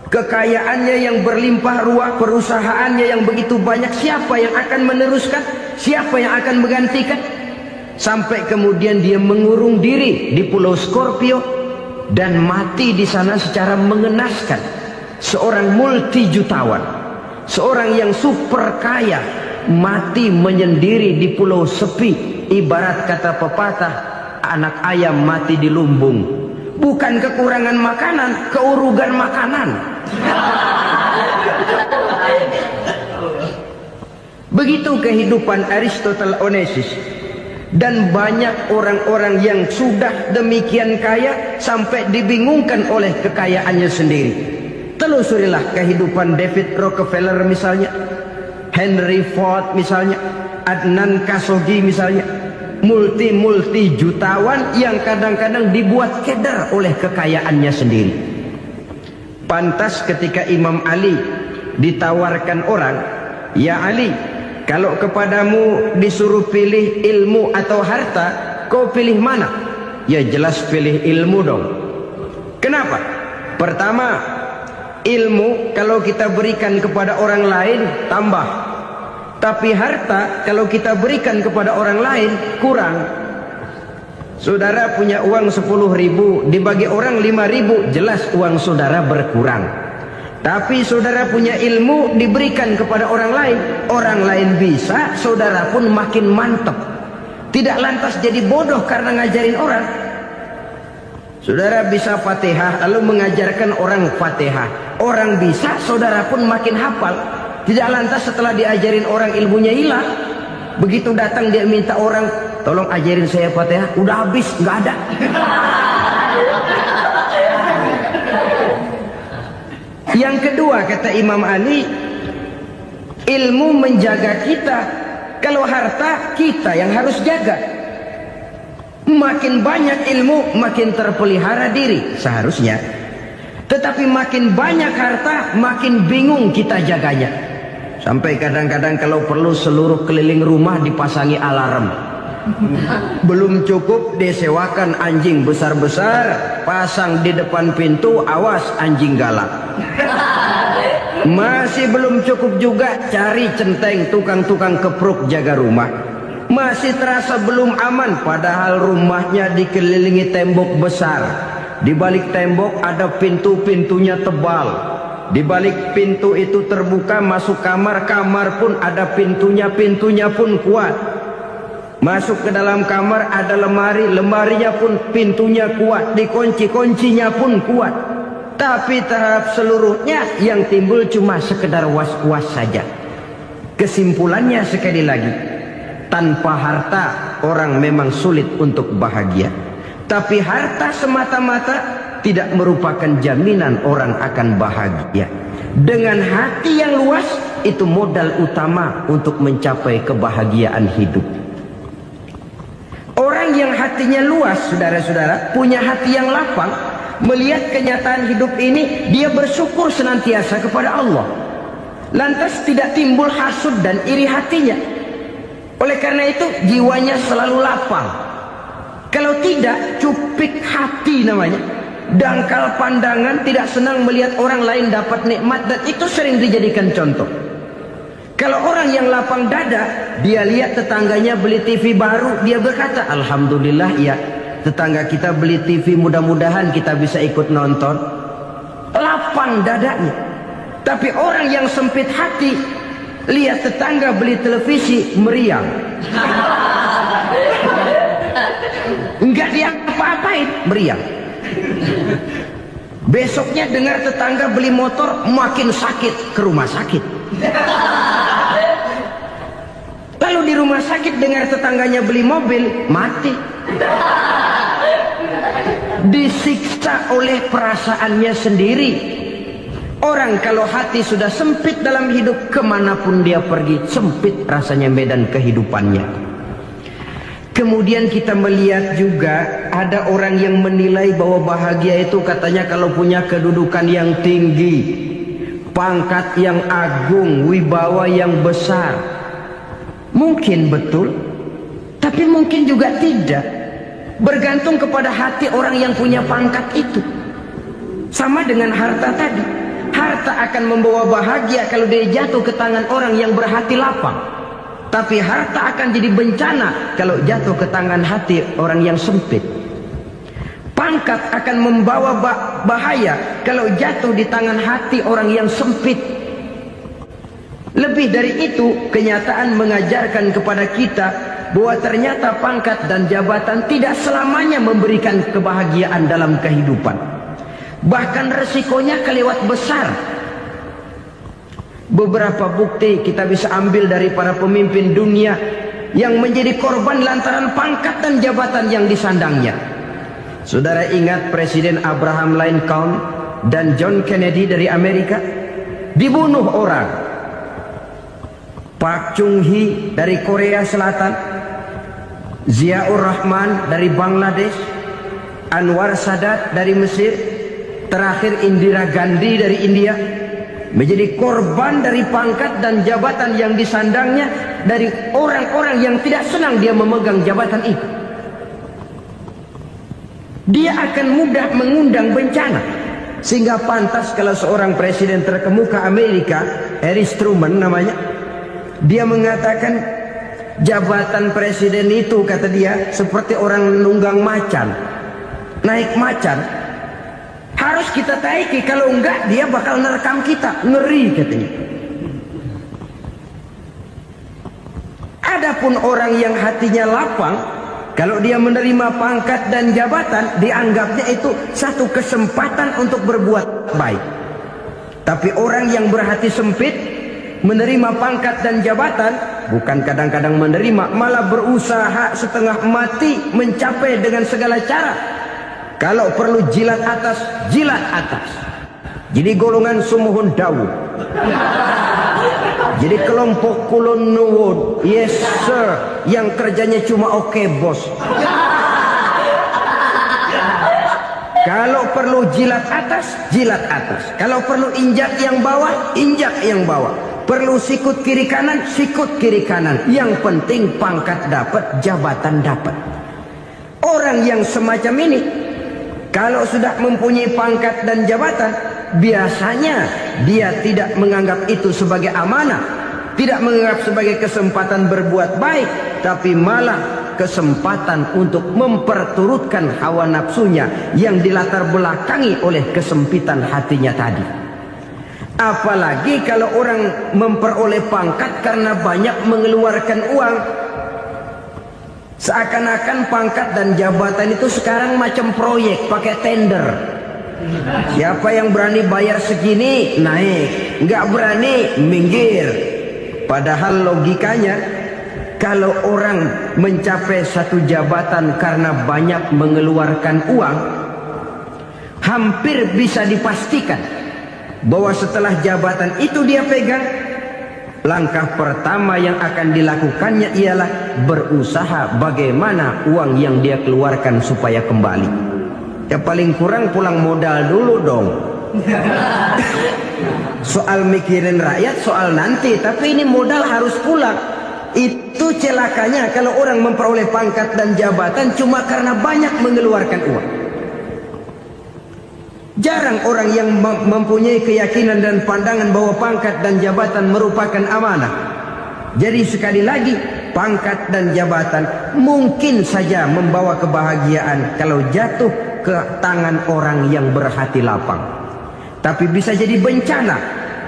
Kekayaannya yang berlimpah ruah, perusahaannya yang begitu banyak, siapa yang akan meneruskan? Siapa yang akan menggantikan? Sampai kemudian dia mengurung diri di Pulau Scorpio dan mati di sana secara mengenaskan. Seorang multi jutawan, seorang yang super kaya, mati menyendiri di pulau sepi. Ibarat kata pepatah, anak ayam mati di lumbung. Bukan kekurangan makanan, keurugan makanan. Begitu kehidupan Aristotle Onesius. Dan banyak orang-orang yang sudah demikian kaya sampai dibingungkan oleh kekayaannya sendiri. Telusurilah kehidupan David Rockefeller misalnya, Henry Ford misalnya, Adnan Khashoggi misalnya. Multi jutawan yang kadang-kadang dibuat keder oleh kekayaannya sendiri. Pantas ketika Imam Ali ditawarkan orang, "Ya Ali, kalau kepadamu disuruh pilih ilmu atau harta, kau pilih mana?" Ya jelas pilih ilmu dong. Kenapa? Pertama, ilmu kalau kita berikan kepada orang lain tambah. Tapi harta kalau kita berikan kepada orang lain kurang. Saudara punya uang 10.000, dibagi orang 5.000, jelas uang saudara berkurang. Tapi saudara punya ilmu, diberikan kepada orang lain bisa, saudara pun makin mantap. Tidak lantas jadi bodoh karena ngajarin orang. Saudara bisa Fatihah lalu mengajarkan orang Fatihah. Orang bisa, saudara pun makin hafal. Tidak lantas setelah diajarin orang ilmunya hilang. Begitu datang dia minta orang, "Tolong ajarin saya Fatihah." Udah habis, nggak ada. Yang kedua kata Imam Ali, ilmu menjaga kita. Kalau harta kita yang harus jaga. Makin banyak ilmu, makin terpelihara diri seharusnya. Tetapi makin banyak harta, makin bingung kita jaganya. Sampai kadang-kadang kalau perlu seluruh keliling rumah dipasangi alarm. Belum cukup disewakan anjing besar-besar, pasang di depan pintu, awas anjing galak. Masih belum cukup juga, cari centeng tukang-tukang kepruk jaga rumah. Masih terasa belum aman, padahal rumahnya dikelilingi tembok besar. Di balik tembok ada pintu-pintunya tebal. Di balik pintu itu terbuka masuk kamar, kamar pun ada pintunya, pintunya pun kuat. Masuk ke dalam kamar ada lemari, lemarinya pun pintunya kuat, dikunci, kuncinya pun kuat. Tapi terhadap seluruhnya yang timbul cuma sekedar was-was saja. Kesimpulannya sekali lagi, tanpa harta orang memang sulit untuk bahagia. Tapi harta semata-mata tidak merupakan jaminan orang akan bahagia. Dengan hati yang luas, itu modal utama untuk mencapai kebahagiaan hidup. Orang yang hatinya luas, saudara-saudara, punya hati yang lapang, melihat kenyataan hidup ini, dia bersyukur senantiasa kepada Allah. Lantas tidak timbul hasud dan iri hatinya. Oleh karena itu jiwanya selalu lapang. Kalau tidak, cupik hati namanya, dangkal pandangan, tidak senang melihat orang lain dapat nikmat, dan itu sering dijadikan contoh. Kalau orang yang lapang dada, dia lihat tetangganya beli TV baru, dia berkata, alhamdulillah ya, tetangga kita beli TV, mudah-mudahan kita bisa ikut nonton. Lapang dadanya. Tapi orang yang sempit hati, lihat tetangga beli televisi, meriang. Enggak dia apa-apain, meriang. Besoknya dengar tetangga beli motor, makin sakit, ke rumah sakit. Lalu di rumah sakit dengar tetangganya beli mobil, mati. Disiksa oleh perasaannya sendiri. Orang kalau hati sudah sempit dalam hidup, kemanapun dia pergi, sempit rasanya medan kehidupannya. Kemudian kita melihat juga ada orang yang menilai bahwa bahagia itu katanya kalau punya kedudukan yang tinggi, pangkat yang agung, wibawa yang besar. Mungkin betul, tapi mungkin juga tidak. Bergantung kepada hati orang yang punya pangkat itu. Sama dengan harta tadi. Harta akan membawa bahagia kalau dia jatuh ke tangan orang yang berhati lapang. Tapi harta akan jadi bencana kalau jatuh ke tangan hati orang yang sempit. Pangkat akan membawa bahaya kalau jatuh di tangan hati orang yang sempit. Lebih dari itu, kenyataan mengajarkan kepada kita bahwa ternyata pangkat dan jabatan tidak selamanya memberikan kebahagiaan dalam kehidupan. Bahkan resikonya kelewat besar. Beberapa bukti kita bisa ambil dari para pemimpin dunia yang menjadi korban lantaran pangkat dan jabatan yang disandangnya. Saudara ingat Presiden Abraham Lincoln dan John Kennedy dari Amerika? Dibunuh orang. Park Chung-hee dari Korea Selatan, Ziaur Rahman dari Bangladesh, Anwar Sadat dari Mesir, terakhir Indira Gandhi dari India, menjadi korban dari pangkat dan jabatan yang disandangnya dari orang-orang yang tidak senang dia memegang jabatan itu. Dia akan mudah mengundang bencana. Sehingga pantas kalau seorang presiden terkemuka Amerika, Harry Truman namanya, dia mengatakan jabatan presiden itu, kata dia, seperti orang nunggang macan, naik macan. Harus kita taiki, kalau enggak dia bakal nerekam kita, ngeri katanya. Adapun orang yang hatinya lapang, kalau dia menerima pangkat dan jabatan, dianggapnya itu satu kesempatan untuk berbuat baik. Tapi orang yang berhati sempit, menerima pangkat dan jabatan, bukan kadang-kadang menerima, malah berusaha setengah mati mencapai dengan segala cara. Kalau perlu jilat atas, jilat atas. Jadi golongan sumuhun dawu. Jadi kelompok kulon nuwun, yes sir, yang kerjanya cuma oke bos. Kalau perlu jilat atas, jilat atas. Kalau perlu injak yang bawah, injak yang bawah. Perlu sikut kiri kanan, sikut kiri kanan. Yang penting pangkat dapat, jabatan dapat. Orang yang semacam ini, kalau sudah mempunyai pangkat dan jabatan, biasanya dia tidak menganggap itu sebagai amanah, tidak menganggap sebagai kesempatan berbuat baik, tapi malah kesempatan untuk memperturutkan hawa nafsunya yang dilatar belakangi oleh kesempitan hatinya tadi. Apalagi kalau orang memperoleh pangkat karena banyak mengeluarkan uang. Seakan-akan pangkat dan jabatan itu sekarang macam proyek, pakai tender. Siapa yang berani bayar segini, naik. Nggak berani, minggir. Padahal logikanya, kalau orang mencapai satu jabatan karena banyak mengeluarkan uang, hampir bisa dipastikan bahwa setelah jabatan itu dia pegang, langkah pertama yang akan dilakukannya ialah berusaha bagaimana uang yang dia keluarkan supaya kembali. Ya paling kurang pulang modal dulu dong. Soal mikirin rakyat soal nanti, tapi ini modal harus pulang. Itu celakanya kalau orang memperoleh pangkat dan jabatan cuma karena banyak mengeluarkan uang. Jarang orang yang mempunyai keyakinan dan pandangan bahwa pangkat dan jabatan merupakan amanah. Jadi sekali lagi, pangkat dan jabatan mungkin saja membawa kebahagiaan kalau jatuh ke tangan orang yang berhati lapang. Tapi bisa jadi bencana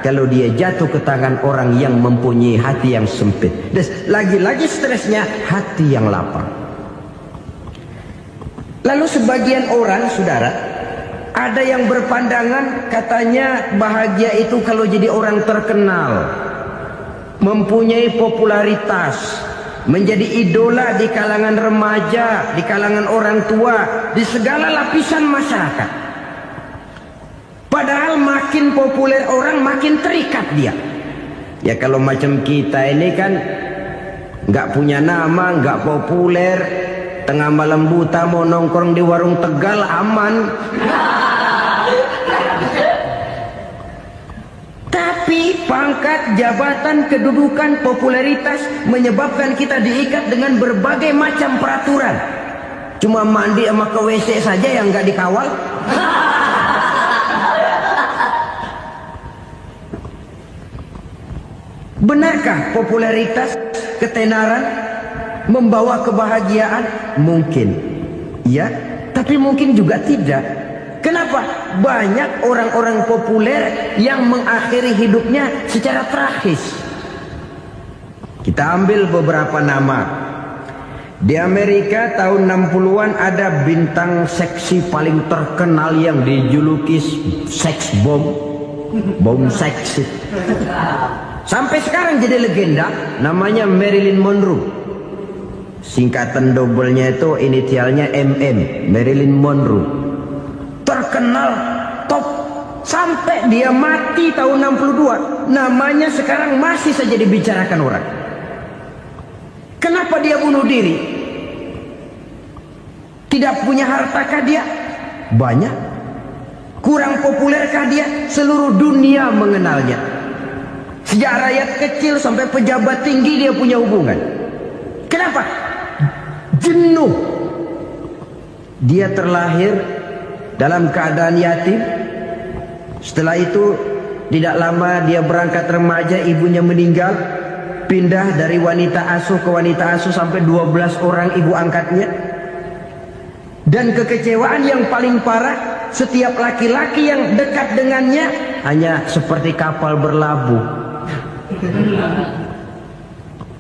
kalau dia jatuh ke tangan orang yang mempunyai hati yang sempit. Dan lagi-lagi stresnya hati yang lapang. Lalu sebagian orang, saudara, ada yang berpandangan katanya bahagia itu kalau jadi orang terkenal, mempunyai popularitas, menjadi idola di kalangan remaja, di kalangan orang tua, di segala lapisan masyarakat. Padahal makin populer orang makin terikat dia. Ya kalau macam kita ini kan nggak punya nama, nggak populer, tengah malam buta mau nongkrong di warung Tegal aman. Tapi pangkat, jabatan, kedudukan, popularitas menyebabkan kita diikat dengan berbagai macam peraturan. Cuma mandi sama ke WC saja yang nggak dikawal. Benarkah popularitas, ketenaran membawa kebahagiaan? Mungkin, ya, tapi mungkin juga tidak. Kenapa? Banyak orang-orang populer yang mengakhiri hidupnya secara tragis. Kita ambil beberapa nama. Di Amerika tahun 60-an ada bintang seksi paling terkenal yang dijuluki seks bom. Bom seks. Sampai sekarang jadi legenda, namanya Marilyn Monroe. Singkatan dobelnya itu inisialnya MM, Marilyn Monroe. Terkenal, top, sampai dia mati tahun 62. Namanya sekarang masih saja dibicarakan orang. Kenapa dia bunuh diri? Tidak punya hartakah dia? Banyak. Kurang populerkah dia? Seluruh dunia mengenalnya. Sejak rakyat kecil sampai pejabat tinggi dia punya hubungan. Kenapa? Jenuh. Dia terlahir dalam keadaan yatim. Setelah itu tidak lama dia berangkat remaja, ibunya meninggal. Pindah dari wanita asuh ke wanita asuh sampai 12 orang ibu angkatnya. Dan kekecewaan yang paling parah, setiap laki-laki yang dekat dengannya hanya seperti kapal berlabuh.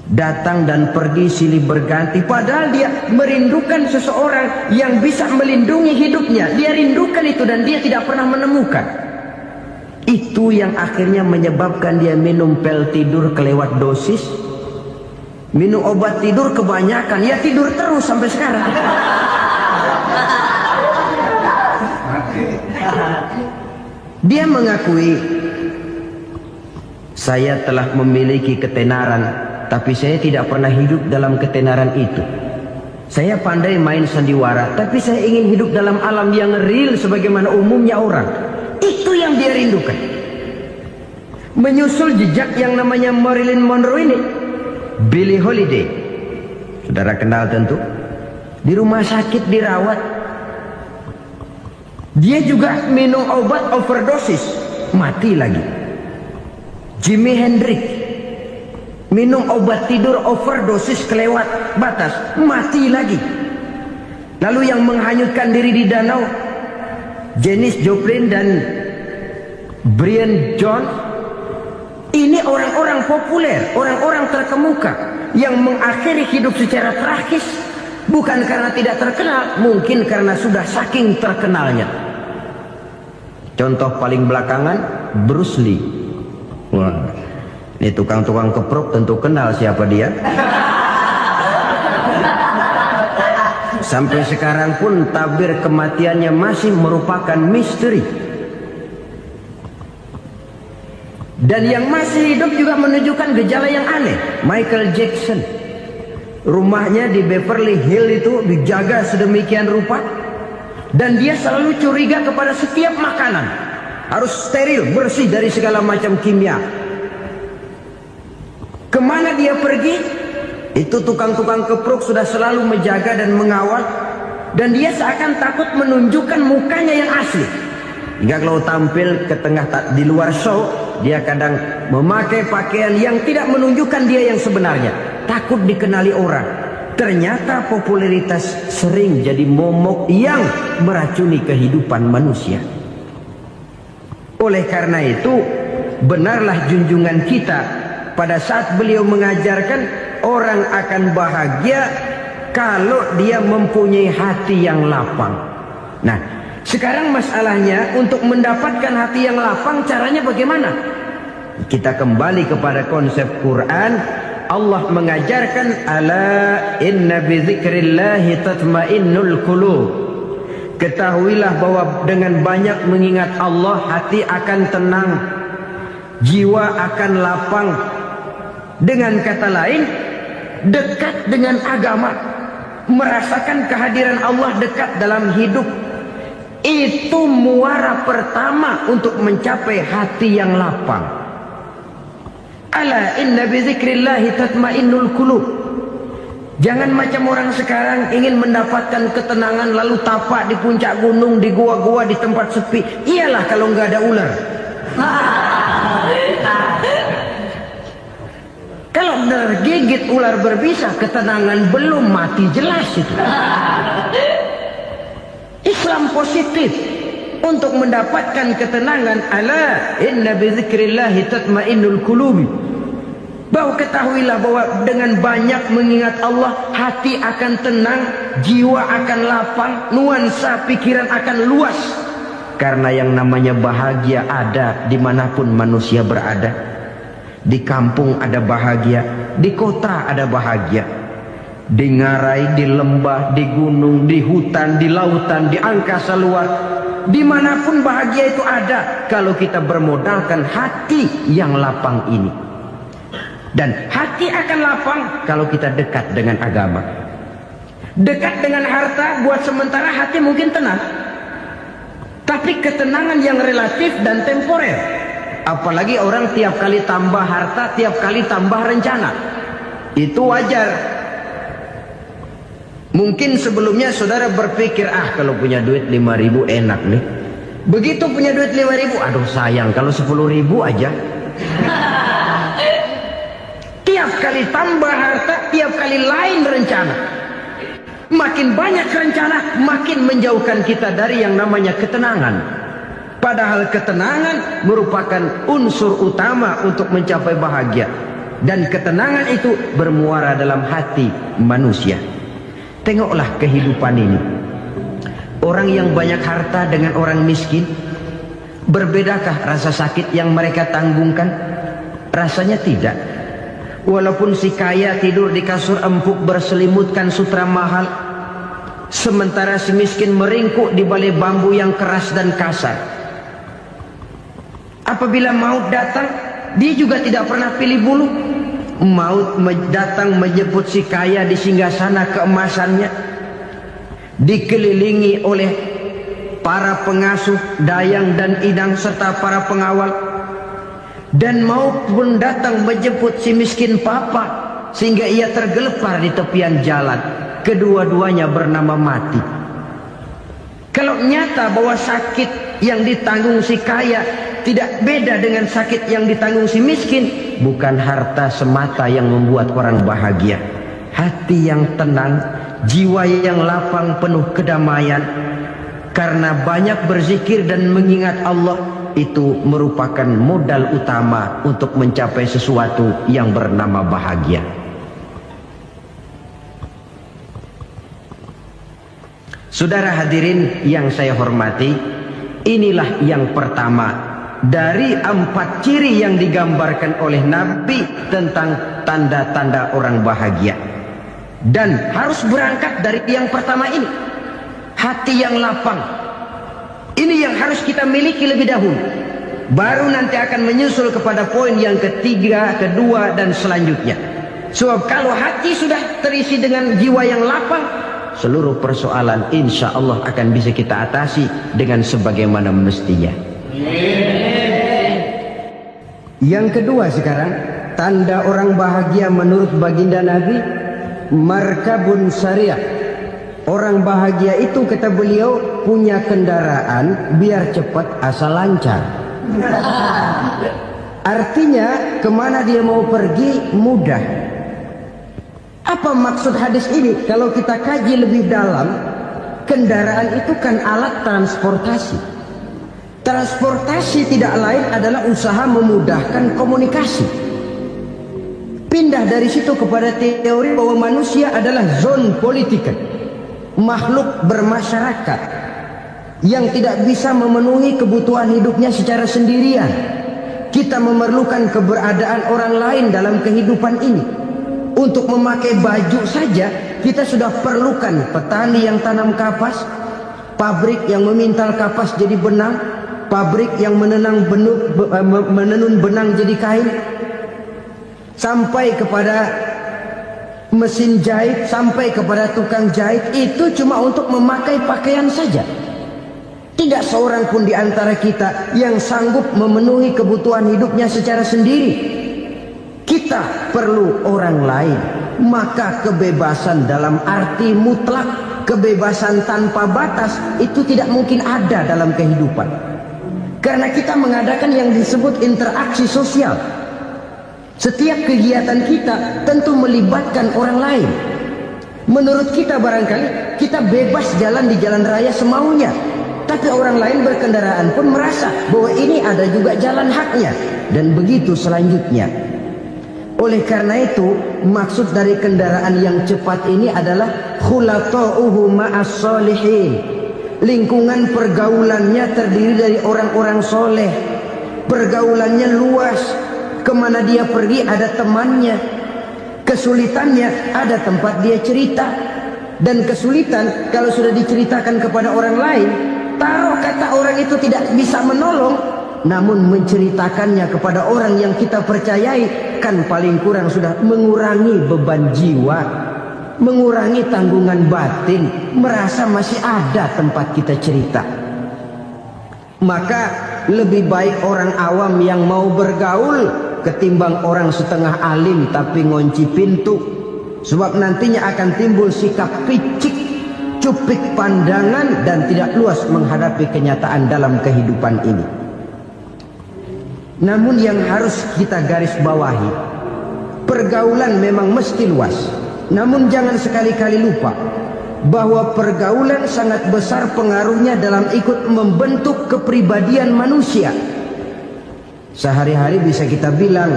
Datang dan pergi silih berganti. Padahal dia merindukan seseorang yang bisa melindungi hidupnya. Dia rindukan itu dan dia tidak pernah menemukan. Itu yang akhirnya menyebabkan dia minum pil tidur kelewat dosis, minum obat tidur kebanyakan. Ya tidur terus sampai sekarang. Dia mengakui, saya telah memiliki ketenaran, tapi saya tidak pernah hidup dalam ketenaran itu. Saya pandai main sandiwara, tapi saya ingin hidup dalam alam yang real sebagaimana umumnya orang. Itu yang dia rindukan. Menyusul jejak yang namanya Marilyn Monroe ini, Billie Holiday, saudara kenal tentu. Di rumah sakit dirawat. Dia juga minum obat overdosis, mati lagi. Jimi Hendrix minum obat tidur overdosis kelewat batas, mati lagi. Lalu yang menghanyutkan diri di danau, Janis Joplin dan Brian Jones. Ini orang-orang populer, orang-orang terkemuka yang mengakhiri hidup secara tragis, bukan karena tidak terkenal, mungkin karena sudah saking terkenalnya. Contoh paling belakangan, Bruce Lee. Wah, Ini tukang-tukang keprok tentu kenal siapa dia. Sampai sekarang pun tabir kematiannya masih merupakan misteri. Dan yang masih hidup juga menunjukkan gejala yang aneh. Michael Jackson, rumahnya di Beverly Hills itu dijaga sedemikian rupa, dan dia selalu curiga kepada setiap makanan harus steril, bersih dari segala macam kimia. Kemana dia pergi, itu tukang-tukang keprok sudah selalu menjaga dan mengawal, dan dia seakan takut menunjukkan mukanya yang asli. Hingga kalau tampil ke tengah di luar show, dia kadang memakai pakaian yang tidak menunjukkan dia yang sebenarnya, takut dikenali orang. Ternyata popularitas sering jadi momok yang meracuni kehidupan manusia. Oleh karena itu, benarlah junjungan kita pada saat beliau mengajarkan orang akan bahagia kalau dia mempunyai hati yang lapang. Nah, sekarang masalahnya untuk mendapatkan hati yang lapang, caranya bagaimana? Kita kembali kepada konsep Quran. Allah mengajarkan, ala inna bizikrillahi tatmainnul qulub. Ketahuilah bahwa dengan banyak mengingat Allah, hati akan tenang, jiwa akan lapang. Dengan kata lain, dekat dengan agama, merasakan kehadiran Allah dekat dalam hidup, itu muara pertama untuk mencapai hati yang lapang. Ala inna bizikrillahi tatmainnul qulub. Jangan macam orang sekarang ingin mendapatkan ketenangan lalu tapak di puncak gunung, di gua-gua, di tempat sepi. Iyalah kalau nggak ada ular. Kalau tergigit ular berbisa, ketenangan belum, mati jelas itu. Islam positif untuk mendapatkan ketenangan. Ala inna bizikrillahi tatmainnul qulubi. Bahwa ketahuilah bahwa dengan banyak mengingat Allah, hati akan tenang, jiwa akan lapang, nuansa pikiran akan luas. Karena yang namanya bahagia ada dimanapun manusia berada. Di kampung ada bahagia, di kota ada bahagia, di ngarai, di lembah, di gunung, di hutan, di lautan, di angkasa luar, dimanapun bahagia itu ada kalau kita bermodalkan hati yang lapang ini. Dan hati akan lapang kalau kita dekat dengan agama. Dekat dengan harta buat sementara hati mungkin tenang, tapi ketenangan yang relatif dan temporer. Apalagi orang tiap kali tambah harta, tiap kali tambah rencana. Itu wajar. Mungkin sebelumnya saudara berpikir, kalau punya duit 5.000 enak nih. Begitu punya duit 5.000, aduh sayang kalau 10.000 aja. Tiap kali tambah harta, tiap kali lain rencana. Makin banyak rencana, makin menjauhkan kita dari yang namanya ketenangan. Padahal ketenangan merupakan unsur utama untuk mencapai bahagia. Dan ketenangan itu bermuara dalam hati manusia. Tengoklah kehidupan ini. Orang yang banyak harta dengan orang miskin, berbedakah rasa sakit yang mereka tanggungkan? Rasanya tidak. Walaupun si kaya tidur di kasur empuk berselimutkan sutra mahal, sementara si miskin meringkuk di balai bambu yang keras dan kasar. Apabila maut datang, dia juga tidak pernah pilih bulu. Maut datang menjemput si kaya di singgasana keemasannya, dikelilingi oleh para pengasuh, dayang dan idang serta para pengawal. Dan maut pun datang menjemput si miskin papa, sehingga ia tergelepar di tepian jalan. Kedua-duanya bernama mati. Kalau nyata bahwa sakit yang ditanggung si kaya tidak beda dengan sakit yang ditanggung si miskin, bukan harta semata yang membuat orang bahagia. Hati yang tenang, jiwa yang lapang penuh kedamaian. Karena banyak berzikir dan mengingat Allah, itu merupakan modal utama untuk mencapai sesuatu yang bernama bahagia. Saudara hadirin yang saya hormati, inilah yang pertama dari 4 ciri yang digambarkan oleh Nabi tentang tanda-tanda orang bahagia. Dan harus berangkat dari yang pertama ini, hati yang lapang. Ini yang harus kita miliki lebih dahulu, baru nanti akan menyusul kepada poin yang ketiga, kedua, dan selanjutnya. Sebab kalau hati sudah terisi dengan jiwa yang lapang, seluruh persoalan insya Allah akan bisa kita atasi dengan sebagaimana mestinya. Yang kedua sekarang, tanda orang bahagia menurut baginda Nabi, markabun syariah. Orang bahagia itu, kata beliau, punya kendaraan biar cepat asal lancar. Artinya kemana dia mau pergi mudah. Apa maksud hadis ini? Kalau kita kaji lebih dalam, kendaraan itu kan alat transportasi. Transportasi tidak lain adalah usaha memudahkan komunikasi. Pindah dari situ kepada teori bahwa manusia adalah zon politik, makhluk bermasyarakat yang tidak bisa memenuhi kebutuhan hidupnya secara sendirian. Kita memerlukan keberadaan orang lain dalam kehidupan ini. Untuk memakai baju saja kita sudah perlukan petani yang tanam kapas, pabrik yang memintal kapas jadi benang, pabrik yang menenun benang jadi kain, sampai kepada mesin jahit, sampai kepada tukang jahit. Itu cuma untuk memakai pakaian saja. Tidak seorang pun di antara kita yang sanggup memenuhi kebutuhan hidupnya secara sendiri. Kita perlu orang lain. Maka kebebasan dalam arti mutlak, kebebasan tanpa batas, itu tidak mungkin ada dalam kehidupan. Karena kita mengadakan yang disebut interaksi sosial. Setiap kegiatan kita tentu melibatkan orang lain. Menurut kita barangkali kita bebas jalan di jalan raya semaunya, tapi orang lain berkendaraan pun merasa bahwa ini ada juga jalan haknya, dan begitu selanjutnya. Oleh karena itu, maksud dari kendaraan yang cepat ini adalah khulata'uhu ma'as solihin. Lingkungan pergaulannya terdiri dari orang-orang soleh. Pergaulannya luas. Kemana dia pergi ada temannya. Kesulitannya ada tempat dia cerita. Dan kesulitan kalau sudah diceritakan kepada orang lain, taruh kata orang itu tidak bisa menolong, namun menceritakannya kepada orang yang kita percayai, kan paling kurang sudah mengurangi beban jiwa, mengurangi tanggungan batin, merasa masih ada tempat kita cerita. Maka lebih baik orang awam yang mau bergaul ketimbang orang setengah alim tapi ngunci pintu. Sebab nantinya akan timbul sikap picik, cupik pandangan, dan tidak luas menghadapi kenyataan dalam kehidupan ini. Namun yang harus kita garis bawahi, pergaulan memang mesti luas. Namun jangan sekali-kali lupa bahwa pergaulan sangat besar pengaruhnya dalam ikut membentuk kepribadian manusia. Sehari-hari bisa kita bilang,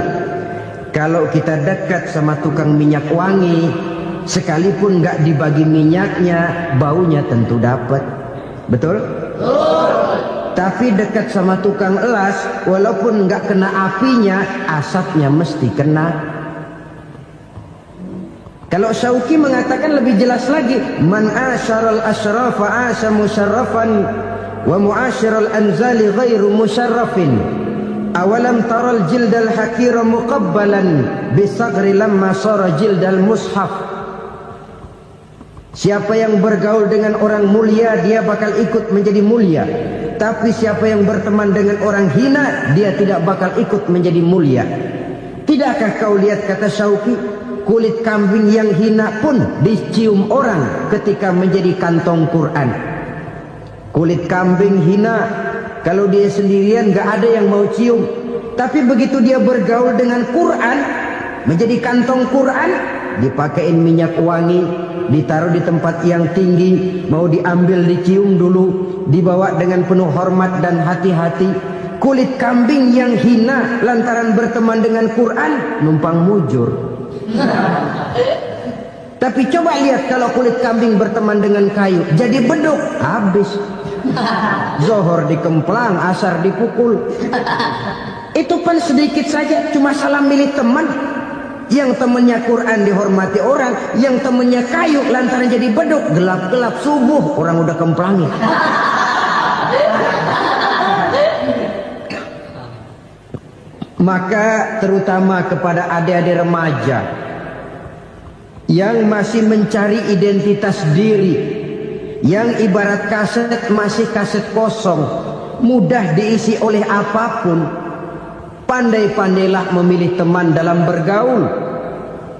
kalau kita dekat sama tukang minyak wangi, sekalipun nggak dibagi minyaknya, baunya tentu dapat. Betul? Tapi dekat sama tukang elas, walaupun nggak kena apinya, asapnya mesti kena. Kalau Syauqi mengatakan lebih jelas lagi, man asyaral asyrafa asa musyarrafan wa muasyiral anzali ghairu musyarrafin. Awalam taral jildal hakira muqabbalan bisagri lamma sara jildal mushaf. Siapa yang bergaul dengan orang mulia, dia bakal ikut menjadi mulia. Tapi siapa yang berteman dengan orang hina, dia tidak bakal ikut menjadi mulia. Tidakkah kau lihat, kata Syauqi, kulit kambing yang hina pun dicium orang ketika menjadi kantong Quran. Kulit kambing hina, kalau dia sendirian gak ada yang mau cium. Tapi begitu dia bergaul dengan Quran, menjadi kantong Quran, dipakein minyak wangi, ditaruh di tempat yang tinggi, mau diambil dicium dulu, dibawa dengan penuh hormat dan hati-hati. Kulit kambing yang hina lantaran berteman dengan Quran, numpang mujur. Tapi coba lihat kalau kulit kambing berteman dengan kayu, jadi beduk, habis. Zohor dikemplang, asar dipukul. Itu pun sedikit saja, cuma salah milih teman. Yang temannya Quran dihormati orang, yang temannya kayu lantaran jadi beduk, gelap-gelap subuh orang udah kemplangin. Maka terutama kepada adik-adik remaja yang masih mencari identitas diri, yang ibarat kaset masih kaset kosong, mudah diisi oleh apapun, pandai-pandailah memilih teman dalam bergaul.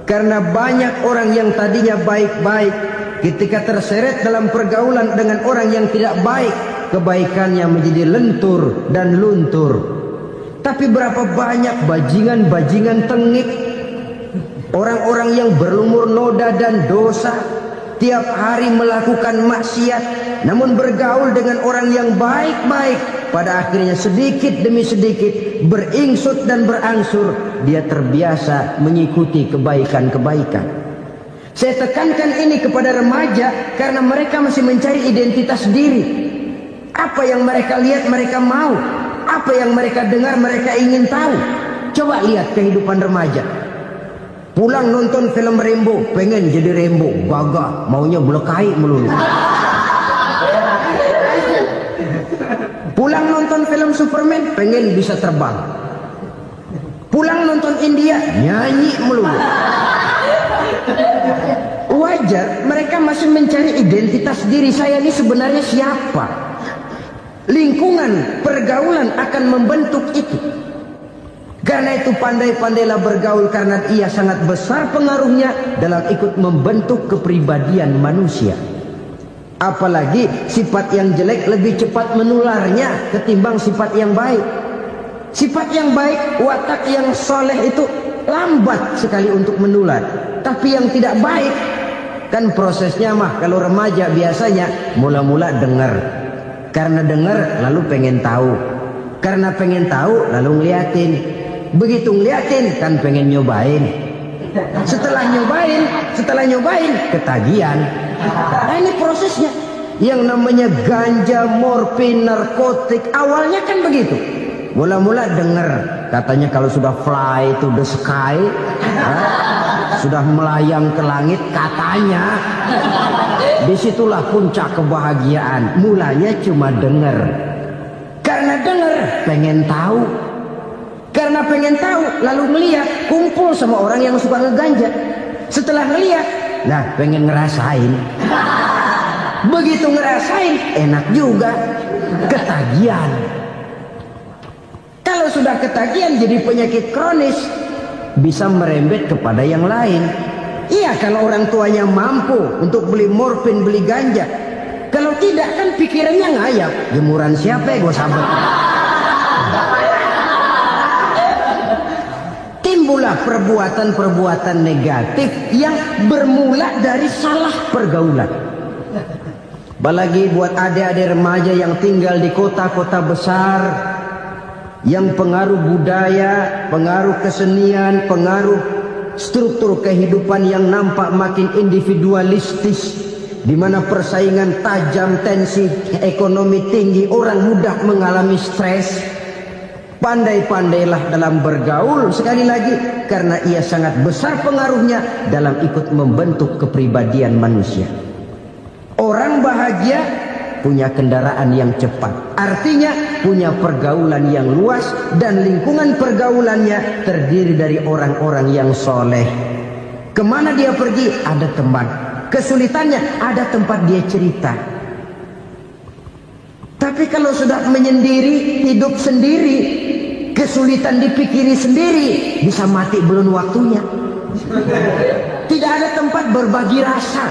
Karena banyak orang yang tadinya baik-baik, ketika terseret dalam pergaulan dengan orang yang tidak baik, kebaikannya menjadi lentur dan luntur. Tapi berapa banyak bajingan-bajingan tengik, orang-orang yang berlumur noda dan dosa, tiap hari melakukan maksiat, namun bergaul dengan orang yang baik-baik, pada akhirnya sedikit demi sedikit beringsut dan berangsur dia terbiasa mengikuti kebaikan-kebaikan. Saya tekankan ini kepada remaja karena mereka masih mencari identitas diri. Apa yang mereka lihat mereka mau, apa yang mereka dengar mereka ingin tahu. Coba lihat kehidupan remaja. Pulang nonton film Rambo, pengen jadi Rambo, gagah, maunya belekai melulu. Pulang nonton film Superman, pengen bisa terbang. Pulang nonton India, nyanyi melulu. Wajar, mereka masih mencari identitas diri. Saya ini sebenarnya siapa? Lingkungan, pergaulan akan membentuk itu. Karena itu pandai-pandailah bergaul, karena ia sangat besar pengaruhnya dalam ikut membentuk kepribadian manusia. Apalagi sifat yang jelek lebih cepat menularnya ketimbang sifat yang baik. Sifat yang baik, watak yang soleh itu lambat sekali untuk menular. Tapi yang tidak baik, kan prosesnya mah kalau remaja biasanya mula-mula dengar. Karena dengar lalu pengen tahu. Karena pengen tahu lalu ngeliatin. Begitu ngeliatin kan pengen nyobain. Setelah nyobain ketagihan. Nah ini prosesnya. Yang namanya ganja, morfin, narkotik, awalnya kan begitu. Mula-mula dengar katanya kalau sudah fly to the sky, sudah melayang ke langit katanya, disitulah puncak kebahagiaan. Mulanya cuma dengar. Karena dengar pengen tahu. Karena pengen tahu lalu melihat, kumpul sama orang yang suka ngeganja. Setelah ngelihat, nah pengen ngerasain. Begitu ngerasain enak juga, ketagihan. Kalau sudah ketagihan jadi penyakit kronis, bisa merembet kepada yang lain. Iya, kalau orang tuanya mampu untuk beli morfin, beli ganja. Kalau tidak kan pikirannya ngayap, jemuran siapa ya gue sabar. Timbullah perbuatan-perbuatan negatif yang bermula dari salah pergaulan. Apalagi buat adik-adik remaja yang tinggal di kota-kota besar, yang pengaruh budaya, pengaruh kesenian, pengaruh struktur kehidupan yang nampak makin individualistis, di mana persaingan tajam, tensi ekonomi tinggi, orang mudah mengalami stres. Pandai-pandailah dalam bergaul, sekali lagi, karena ia sangat besar pengaruhnya dalam ikut membentuk kepribadian manusia. Orang bahagia punya kendaraan yang cepat, artinya punya pergaulan yang luas, dan lingkungan pergaulannya terdiri dari orang-orang yang soleh. Kemana dia pergi ada teman, kesulitannya ada tempat dia cerita. Tapi kalau sudah menyendiri, hidup sendiri, kesulitan dipikiri sendiri, bisa mati belum waktunya. Tidak ada tempat berbagi rasa,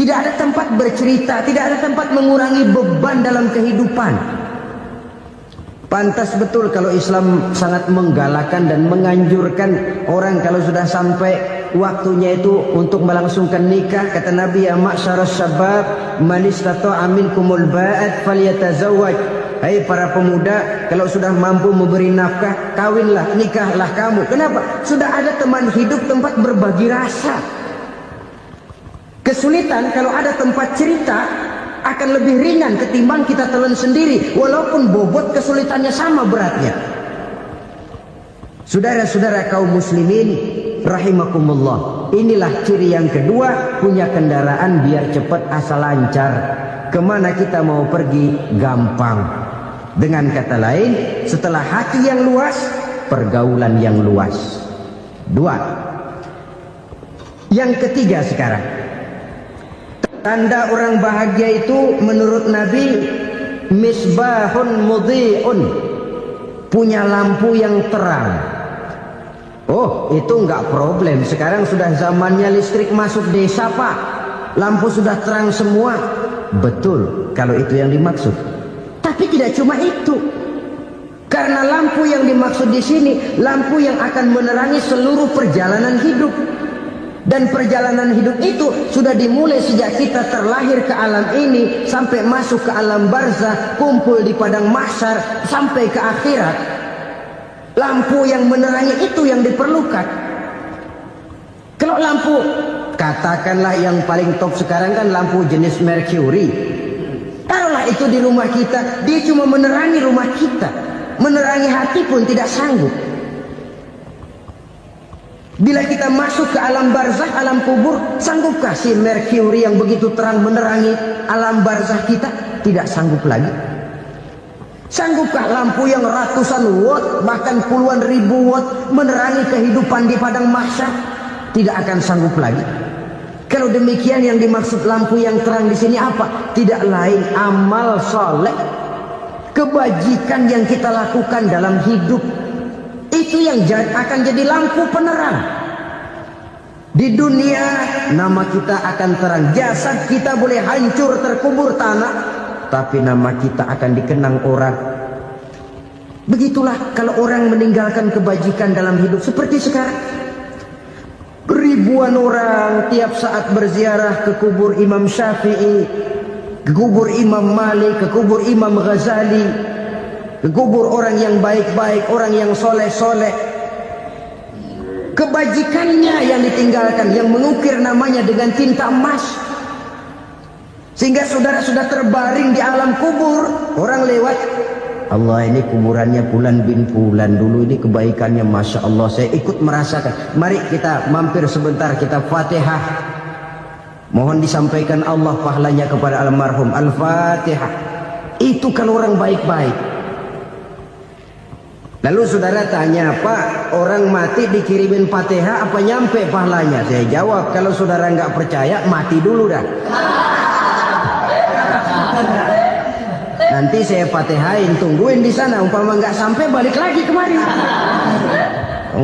tidak ada tempat bercerita, tidak ada tempat mengurangi beban dalam kehidupan. Pantas betul kalau Islam sangat menggalakkan dan menganjurkan orang kalau sudah sampai waktunya itu untuk melangsungkan nikah. Kata Nabi, ya ma'syaras syabab man istata'a minkumul ba'at falyatazawwaj. Hai para pemuda, kalau sudah mampu memberi nafkah, kawinlah, nikahlah kamu. Kenapa? Sudah ada teman hidup, tempat berbagi rasa. Kesulitan kalau ada tempat cerita, akan lebih ringan ketimbang kita telan sendiri, walaupun bobot kesulitannya sama beratnya. Saudara-saudara kaum muslimin rahimakumullah, inilah ciri yang kedua, punya kendaraan biar cepat asal lancar. Kemana kita mau pergi gampang. Dengan kata lain, setelah hati yang luas, pergaulan yang luas. Dua. Yang ketiga sekarang, tanda orang bahagia itu menurut Nabi, misbahun mudhi'un, punya lampu yang terang. Oh, itu enggak problem. Sekarang sudah zamannya listrik masuk desa, Pak. Lampu sudah terang semua. Betul, kalau itu yang dimaksud. Tapi tidak cuma itu. Karena lampu yang dimaksud di sini, lampu yang akan menerangi seluruh perjalanan hidup. Dan perjalanan hidup itu sudah dimulai sejak kita terlahir ke alam ini, sampai masuk ke alam barzakh, kumpul di padang mahsyar, sampai ke akhirat. Lampu yang menerangi itu yang diperlukan. Kalau lampu, katakanlah yang paling top sekarang kan lampu jenis Mercury. Taruhlah itu di rumah kita, dia cuma menerangi rumah kita, menerangi hati pun tidak sanggup. Bila kita masuk ke alam barzakh, alam kubur, sanggupkah si Mercury yang begitu terang menerangi alam barzakh kita? Tidak sanggup lagi. Sanggupkah lampu yang ratusan watt, bahkan puluhan ribu watt menerangi kehidupan di padang mahsyar? Tidak akan sanggup lagi. Kalau demikian, yang dimaksud lampu yang terang di sini apa? Tidak lain amal soleh, kebajikan yang kita lakukan dalam hidup. Itu yang akan jadi lampu penerang. Di dunia nama kita akan terang. Jasad kita boleh hancur terkubur tanah, tapi nama kita akan dikenang orang. Begitulah kalau orang meninggalkan kebajikan dalam hidup seperti sekarang. Ribuan orang tiap saat berziarah ke kubur Imam Syafi'i, ke kubur Imam Malik, ke kubur Imam Ghazali, ke kubur orang yang baik-baik, orang yang soleh-soleh. Kebajikannya yang ditinggalkan, yang mengukir namanya dengan tinta emas. Sehingga saudara sudah terbaring di alam kubur, orang lewat, Allah, ini kuburannya Fulan bin Fulan, dulu ini kebaikannya Masya Allah, saya ikut merasakan. Mari kita mampir sebentar, kita Fatihah. Mohon disampaikan Allah pahalanya kepada almarhum. Al-Fatihah. Itu kalau orang baik-baik. Lalu saudara tanya, Pak, orang mati dikirimin Fatihah apa nyampe pahalanya? Saya jawab, kalau saudara nggak percaya, mati dulu dah. Nanti saya Fatihain, tungguin di sana. Umpama nggak sampai, balik lagi kemari.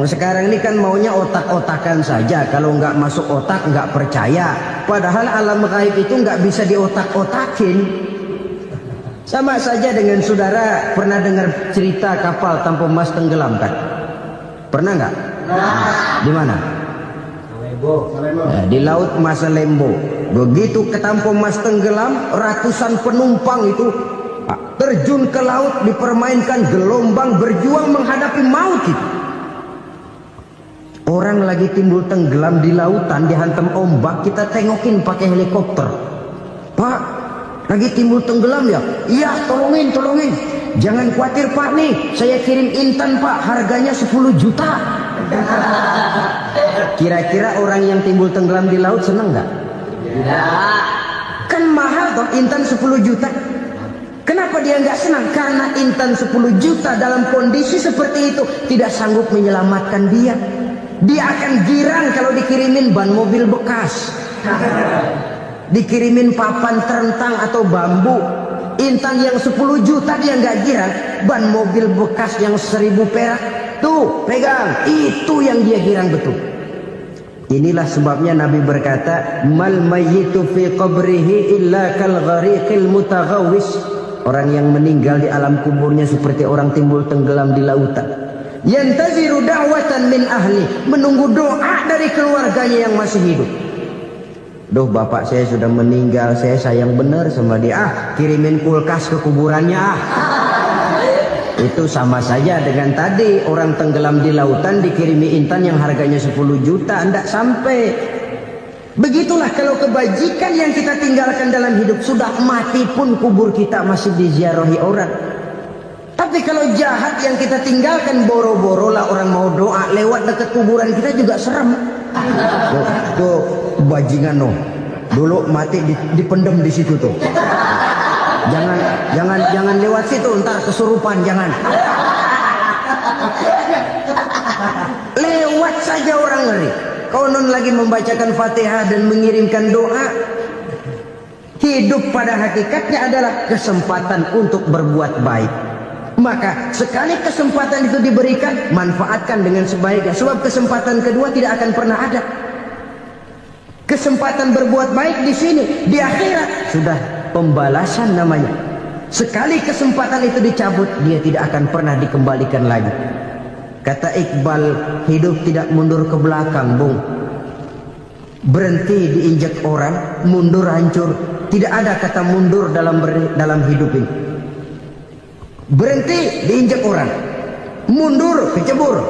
Sekarang ini kan maunya otak-otakan saja. Kalau nggak masuk otak, nggak percaya. Padahal alam gaib itu nggak bisa diotak-otakin. Sama saja dengan saudara pernah dengar cerita kapal tanpa emas tenggelam kan? Pernah nggak? Di mana? Di laut Masalembo. Begitu ketampo emas tenggelam, ratusan penumpang itu terjun ke laut, dipermainkan gelombang, berjuang menghadapi maut itu. Orang lagi timbul tenggelam di lautan, dihantam ombak, kita tengokin pakai helikopter. Pak, lagi timbul tenggelam ya? Iya, tolongin. Jangan khawatir Pak, nih saya kirim intan Pak, harganya 10 juta. Kira-kira orang yang timbul tenggelam di laut seneng nggak? Tidak. Kan mahal toh intan 10 juta. Kenapa dia nggak senang? Karena intan 10 juta dalam kondisi seperti itu tidak sanggup menyelamatkan dia. Dia akan girang kalau dikirimin ban mobil bekas, dikirimin papan terentang atau bambu. Intan yang 10 juta dia nggak girang. Ban mobil bekas yang 1000 perak, tuh pegang, itu yang dia girang betul. Inilah sebabnya Nabi berkata, mal mayyitu fi qabrihi illa kal ghariqil mutaghawwis. Orang yang meninggal di alam kuburnya seperti orang timbul tenggelam di lautan. Yantaziru da'watan min ahli, menunggu doa dari keluarganya yang masih hidup. Duh, bapak saya sudah meninggal, saya sayang benar sama dia. Kirimin kulkas ke kuburannya Itu sama saja dengan tadi orang tenggelam di lautan dikirimi intan yang harganya 10 juta, enggak sampai. Begitulah kalau kebajikan yang kita tinggalkan dalam hidup, sudah mati pun kubur kita masih diziarahi orang. Tapi kalau jahat yang kita tinggalkan, boro-boro lah orang mau doa lewat dekat kuburan kita juga serem. Tuh bajingan no, dulu mati dipendem di situ tuh. Jangan lewat situ, ntar kesurupan, jangan. Lewat saja orang ngeri. Konon lagi membacakan Fatihah dan mengirimkan doa. Hidup pada hakikatnya adalah kesempatan untuk berbuat baik. Maka sekali kesempatan itu diberikan, manfaatkan dengan sebaiknya. Sebab kesempatan kedua tidak akan pernah ada. Kesempatan berbuat baik di sini, di akhirat sudah pembalasan namanya. Sekali kesempatan itu dicabut, dia tidak akan pernah dikembalikan lagi. Kata Iqbal, hidup tidak mundur ke belakang, Bung. Berhenti diinjak orang, mundur hancur. Tidak ada kata mundur dalam hidup ini. Berhenti diinjak orang, mundur kecebur.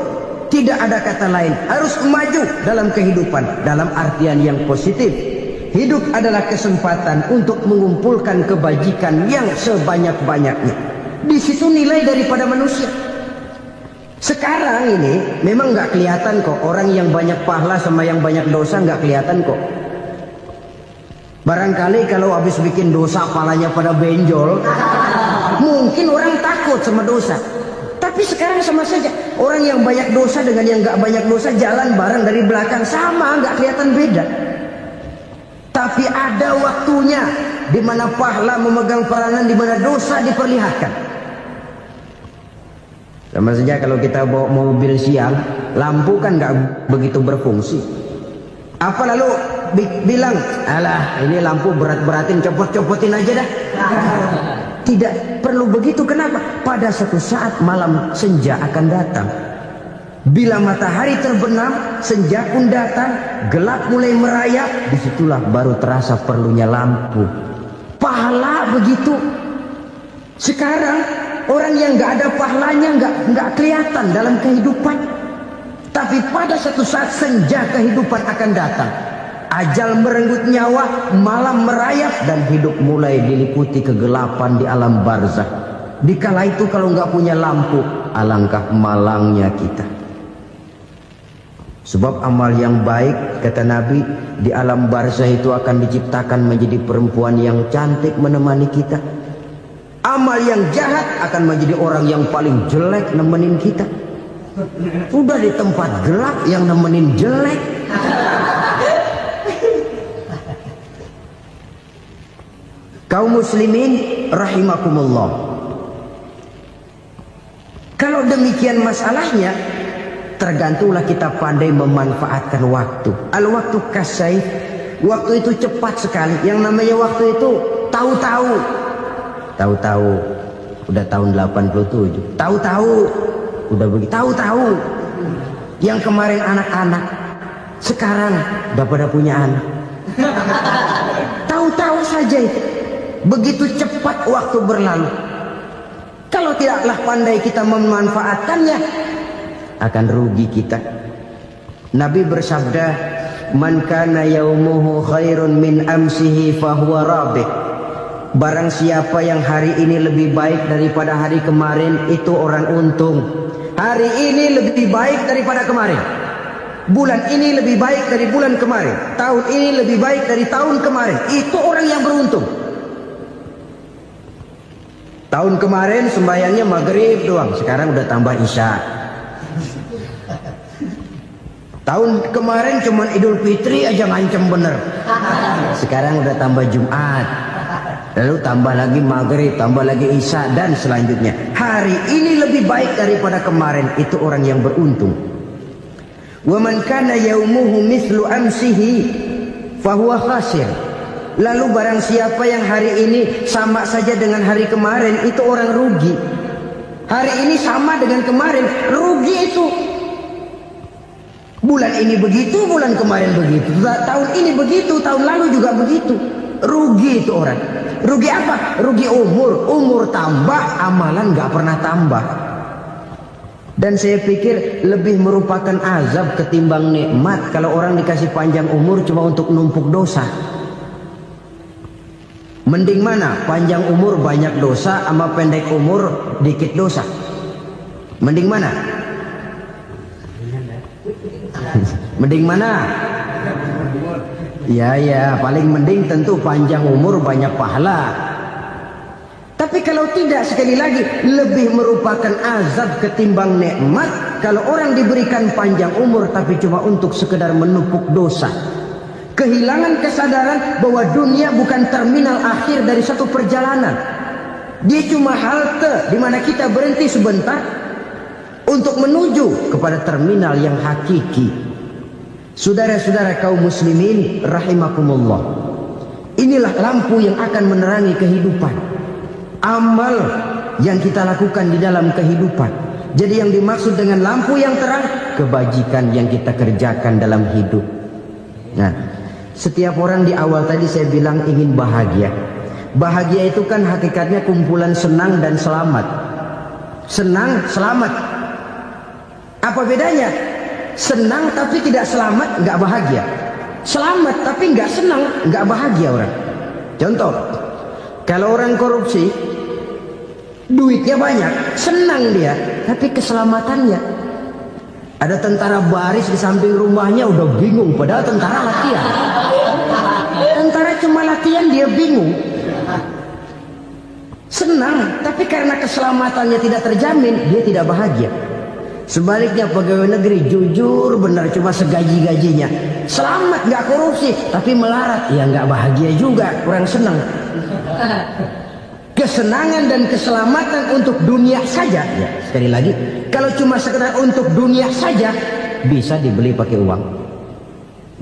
Tidak ada kata lain. Harus maju dalam kehidupan, dalam artian yang positif. Hidup adalah kesempatan untuk mengumpulkan kebajikan yang sebanyak-banyaknya. Di situ nilai daripada manusia. Sekarang ini memang nggak kelihatan kok, orang yang banyak pahala sama yang banyak dosa nggak kelihatan kok. Barangkali kalau habis bikin dosa palanya pada benjol, mungkin orang takut sama dosa. Tapi sekarang sama saja, orang yang banyak dosa dengan yang nggak banyak dosa jalan bareng dari belakang, sama, nggak kelihatan beda. Tapi ada waktunya di mana pahala memegang peranan, di mana dosa diperlihatkan. Sama saja kalau kita bawa mobil siang, lampu kan nggak begitu berfungsi. Apa lalu bilang, alah ini lampu berat-beratin, copot-copotin aja dah. Tidak perlu begitu. Kenapa? Pada suatu saat malam senja akan datang. Bila matahari terbenam, senja pun datang, gelap mulai merayap, disitulah baru terasa perlunya lampu. Pahala begitu. Sekarang orang yang nggak ada pahalanya nggak kelihatan dalam kehidupan. Tapi pada suatu saat senja kehidupan akan datang. Ajal merenggut nyawa, malam merayap, dan hidup mulai diliputi kegelapan di alam barzah. Dikala itu kalau nggak punya lampu, alangkah malangnya kita. Sebab amal yang baik, kata Nabi, di alam barzah itu akan diciptakan menjadi perempuan yang cantik menemani kita. Amal yang jahat akan menjadi orang yang paling jelek nemenin kita. Udah di tempat gelap yang nemenin jelek. Kaum muslimin rahimakumullah. Kalau demikian masalahnya, tergantunglah kita pandai memanfaatkan waktu. Al-waktu kasayf, waktu itu cepat sekali. Yang namanya waktu itu tahu-tahu. Tahu-tahu udah tahun 87. Tahu-tahu udah begitu. Tahu-tahu yang kemarin anak-anak, sekarang udah pada punya anak. Tahu-tahu saja itu. Begitu cepat waktu berlalu. Kalau tidaklah pandai kita memanfaatkannya, akan rugi kita. Nabi bersabda, "Man kana yaumuhu khairun min amsihi fahuwa rabih." Barang siapa yang hari ini lebih baik daripada hari kemarin, itu orang untung. Hari ini lebih baik daripada kemarin. Bulan ini lebih baik dari bulan kemarin. Tahun ini lebih baik dari tahun kemarin. Itu orang yang beruntung. Tahun kemarin sembahyangnya maghrib doang, sekarang udah tambah isya. Tahun kemarin cuman Idul Fitri aja ngancem bener, sekarang udah tambah Jumat, lalu tambah lagi maghrib, tambah lagi isya, dan selanjutnya. Hari ini lebih baik daripada kemarin, itu orang yang beruntung. Wa man kana yaumuhu mithlu amsihi fahuwa khasir. Lalu barang siapa yang hari ini sama saja dengan hari kemarin, itu orang rugi. Hari ini sama dengan kemarin, rugi itu. Bulan ini begitu, bulan kemarin begitu, tahun ini begitu, tahun lalu juga begitu. Rugi itu orang. Rugi apa? Rugi umur. Umur tambah, amalan gak pernah tambah. Dan saya pikir lebih merupakan azab ketimbang nikmat kalau orang dikasih panjang umur cuma untuk numpuk dosa. Mending mana? Panjang umur banyak dosa sama pendek umur dikit dosa? Mending mana? Mending mana? Ya, paling mending tentu panjang umur banyak pahala. Tapi kalau tidak, sekali lagi, lebih merupakan azab ketimbang nikmat kalau orang diberikan panjang umur tapi cuma untuk sekedar menumpuk dosa. Kehilangan kesadaran bahwa dunia bukan terminal akhir dari satu perjalanan. Dia cuma halte di mana kita berhenti sebentar untuk menuju kepada terminal yang hakiki. Saudara-saudara kaum muslimin rahimakumullah, inilah lampu yang akan menerangi kehidupan. Amal yang kita lakukan di dalam kehidupan. Jadi yang dimaksud dengan lampu yang terang, kebajikan yang kita kerjakan dalam hidup. Nah, setiap orang di awal tadi saya bilang ingin bahagia. Bahagia itu kan hakikatnya kumpulan senang dan selamat. Senang, selamat. Apa bedanya? Senang tapi tidak selamat, nggak bahagia. Selamat tapi nggak senang, nggak bahagia orang. Contoh, kalau orang korupsi, duitnya banyak, senang dia, tapi keselamatannya. Ada tentara baris di samping rumahnya udah bingung, padahal tentara latihan. Tentara cuma latihan, dia bingung. Senang, tapi karena keselamatannya tidak terjamin, dia tidak bahagia. Sebaliknya pegawai negeri jujur benar cuma segaji-gajinya, selamat nggak korupsi, tapi melarat, ya nggak bahagia juga, kurang senang. Kesenangan dan keselamatan untuk dunia saja, ya, sekali lagi, kalau cuma sekedar untuk dunia saja, bisa dibeli pakai uang.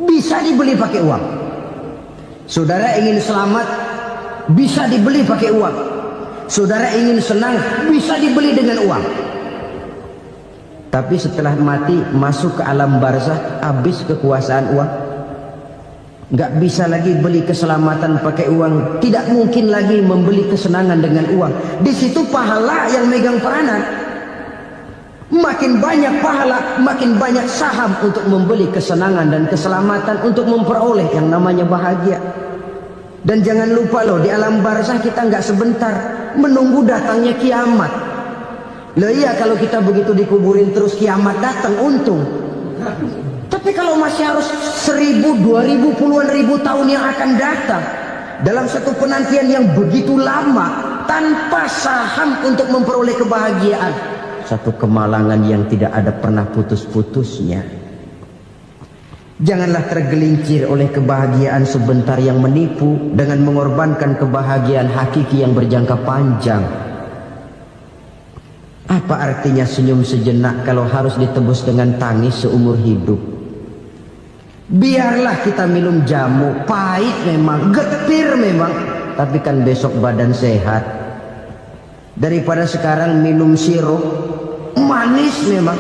Bisa dibeli pakai uang. Saudara ingin selamat, bisa dibeli pakai uang. Saudara ingin senang, bisa dibeli dengan uang. Tapi setelah mati, masuk ke alam barzah, habis kekuasaan uang. Nggak bisa lagi beli keselamatan pakai uang. Tidak mungkin lagi membeli kesenangan dengan uang. Di situ pahala yang megang peranan. Makin banyak pahala, makin banyak saham untuk membeli kesenangan dan keselamatan, untuk memperoleh yang namanya bahagia. Dan jangan lupa loh, di alam barzah kita nggak sebentar, menunggu datangnya kiamat. Loh iya, kalau kita begitu dikuburin terus kiamat datang, untung. Tapi kalau masih harus 1000, 2000, puluhan ribu tahun yang akan datang, dalam satu penantian yang begitu lama, tanpa saham untuk memperoleh kebahagiaan, satu kemalangan yang tidak ada pernah putus-putusnya. Janganlah tergelincir oleh kebahagiaan sebentar yang menipu dengan mengorbankan kebahagiaan hakiki yang berjangka panjang. Apa artinya senyum sejenak kalau harus ditebus dengan tangis seumur hidup? Biarlah kita minum jamu, pahit memang, getir memang, tapi kan besok badan sehat. Daripada sekarang minum sirup, manis memang,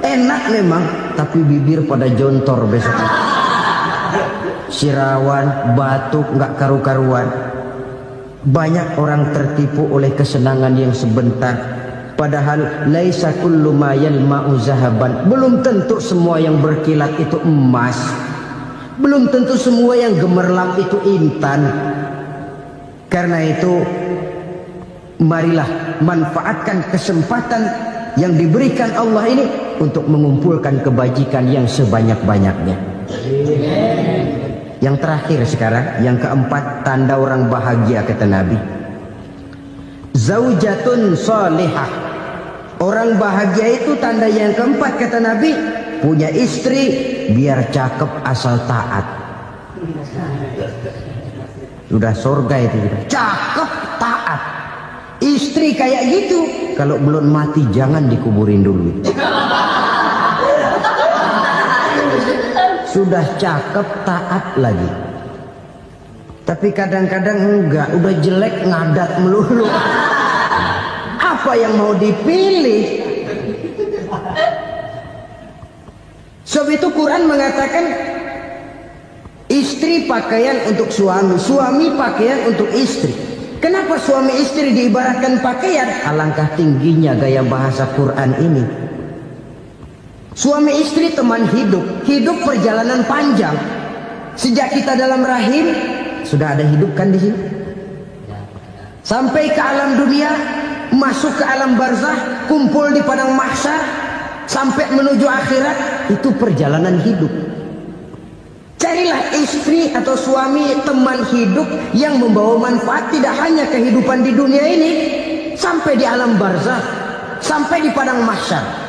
enak memang, tapi bibir pada jontor besok. Sirawan, batuk, nggak karu-karuan. Banyak orang tertipu oleh kesenangan yang sebentar. Padahal laisa kullu ma yalma'u zahaban. Belum tentu semua yang berkilat itu emas. Belum tentu semua yang gemerlap itu intan. Karena itu, marilah manfaatkan kesempatan yang diberikan Allah ini untuk mengumpulkan kebajikan yang sebanyak-banyaknya. Yang terakhir sekarang, yang keempat, tanda orang bahagia kata Nabi. Zaujatun salihah. Orang bahagia itu tanda yang keempat kata Nabi, punya istri biar cakep asal taat. Sudah surga itu, cakep taat. Istri kayak gitu, kalau belum mati jangan dikuburin dulu. Sudah cakep taat lagi. Tapi kadang-kadang enggak, udah jelek ngadat melulu. Apa yang mau dipilih? Sebab itu Quran mengatakan istri pakaian untuk suami, suami pakaian untuk istri. Kenapa suami istri diibaratkan pakaian? Alangkah tingginya gaya bahasa Quran ini. Suami istri teman hidup, hidup perjalanan panjang. Sejak kita dalam rahim sudah ada hidup kan di sini. Sampai ke alam dunia, masuk ke alam barzah, kumpul di padang mahsyar, sampai menuju akhirat, itu perjalanan hidup. Carilah istri atau suami teman hidup yang membawa manfaat tidak hanya kehidupan di dunia ini, sampai di alam barzah, sampai di padang mahsyar.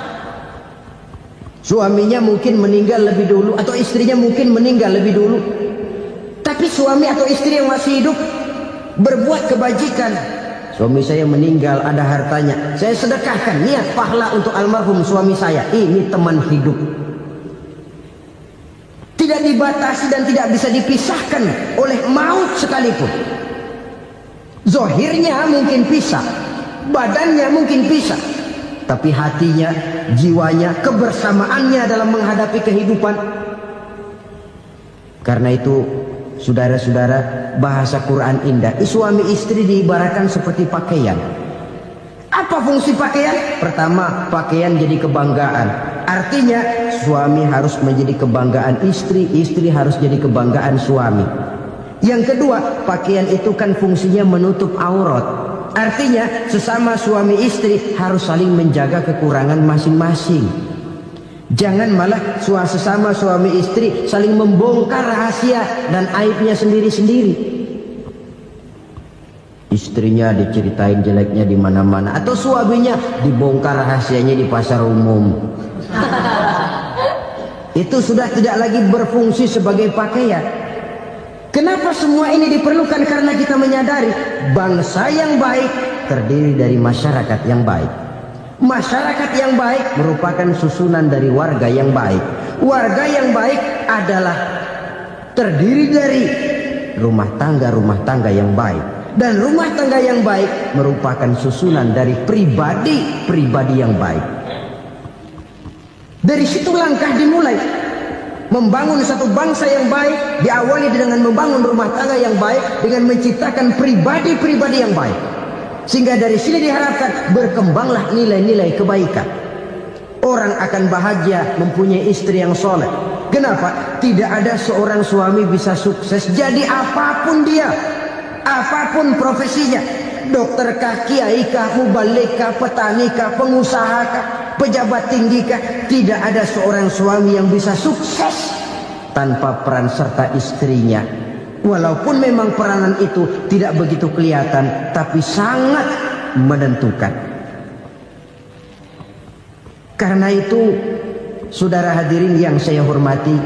Suaminya mungkin meninggal lebih dulu atau istrinya mungkin meninggal lebih dulu. Tapi suami atau istri yang masih hidup berbuat kebajikan. Suami saya meninggal, ada hartanya, saya sedekahkan, niat pahala untuk almarhum suami saya. Ini teman hidup. Tidak dibatasi dan tidak bisa dipisahkan oleh maut sekalipun. Zohirnya mungkin pisah, badannya mungkin pisah, tapi hatinya, jiwanya, kebersamaannya dalam menghadapi kehidupan. Karena itu, saudara-saudara, bahasa Quran indah. Suami istri diibaratkan seperti pakaian. Apa fungsi pakaian? Pertama, pakaian jadi kebanggaan. Artinya, suami harus menjadi kebanggaan istri, istri harus jadi kebanggaan suami. Yang kedua, pakaian itu kan fungsinya menutup aurat. Artinya sesama suami istri harus saling menjaga kekurangan masing-masing. Jangan malah sesama suami istri saling membongkar rahasia dan aibnya sendiri-sendiri. Istrinya diceritain jeleknya di mana-mana, atau suaminya dibongkar rahasianya di pasar umum. Itu sudah tidak lagi berfungsi sebagai pakaian. Kenapa semua ini diperlukan? Karena kita menyadari bangsa yang baik terdiri dari masyarakat yang baik. Masyarakat yang baik merupakan susunan dari warga yang baik. Warga yang baik adalah terdiri dari rumah tangga yang baik. Dan rumah tangga yang baik merupakan susunan dari pribadi yang baik. Dari situ langkah dimulai. Membangun satu bangsa yang baik diawali dengan membangun rumah tangga yang baik, dengan menciptakan pribadi-pribadi yang baik. Sehingga dari sini diharapkan berkembanglah nilai-nilai kebaikan. Orang akan bahagia mempunyai istri yang soleh. Kenapa? Tidak ada seorang suami bisa sukses jadi apapun dia, apapun profesinya. Dokter kah, kiai kah, mubalik kah, petani kah, pengusaha kah, pejabat tinggi kah, tidak ada seorang suami yang bisa sukses tanpa peran serta istrinya. Walaupun memang peranan itu tidak begitu kelihatan, tapi sangat menentukan. Karena itu, saudara hadirin yang saya hormati,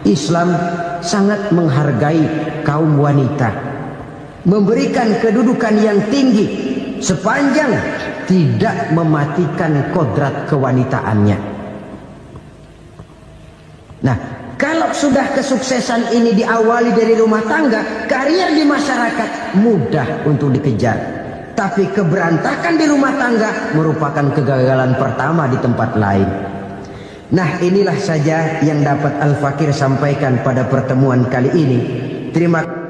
Islam sangat menghargai kaum wanita, memberikan kedudukan yang tinggi sepanjang tidak mematikan kodrat kewanitaannya. Nah, kalau sudah kesuksesan ini diawali dari rumah tangga, karier di masyarakat mudah untuk dikejar. Tapi keberantakan di rumah tangga merupakan kegagalan pertama di tempat lain. Nah, inilah saja yang dapat Al-Fakir sampaikan pada pertemuan kali ini. Terima kasih.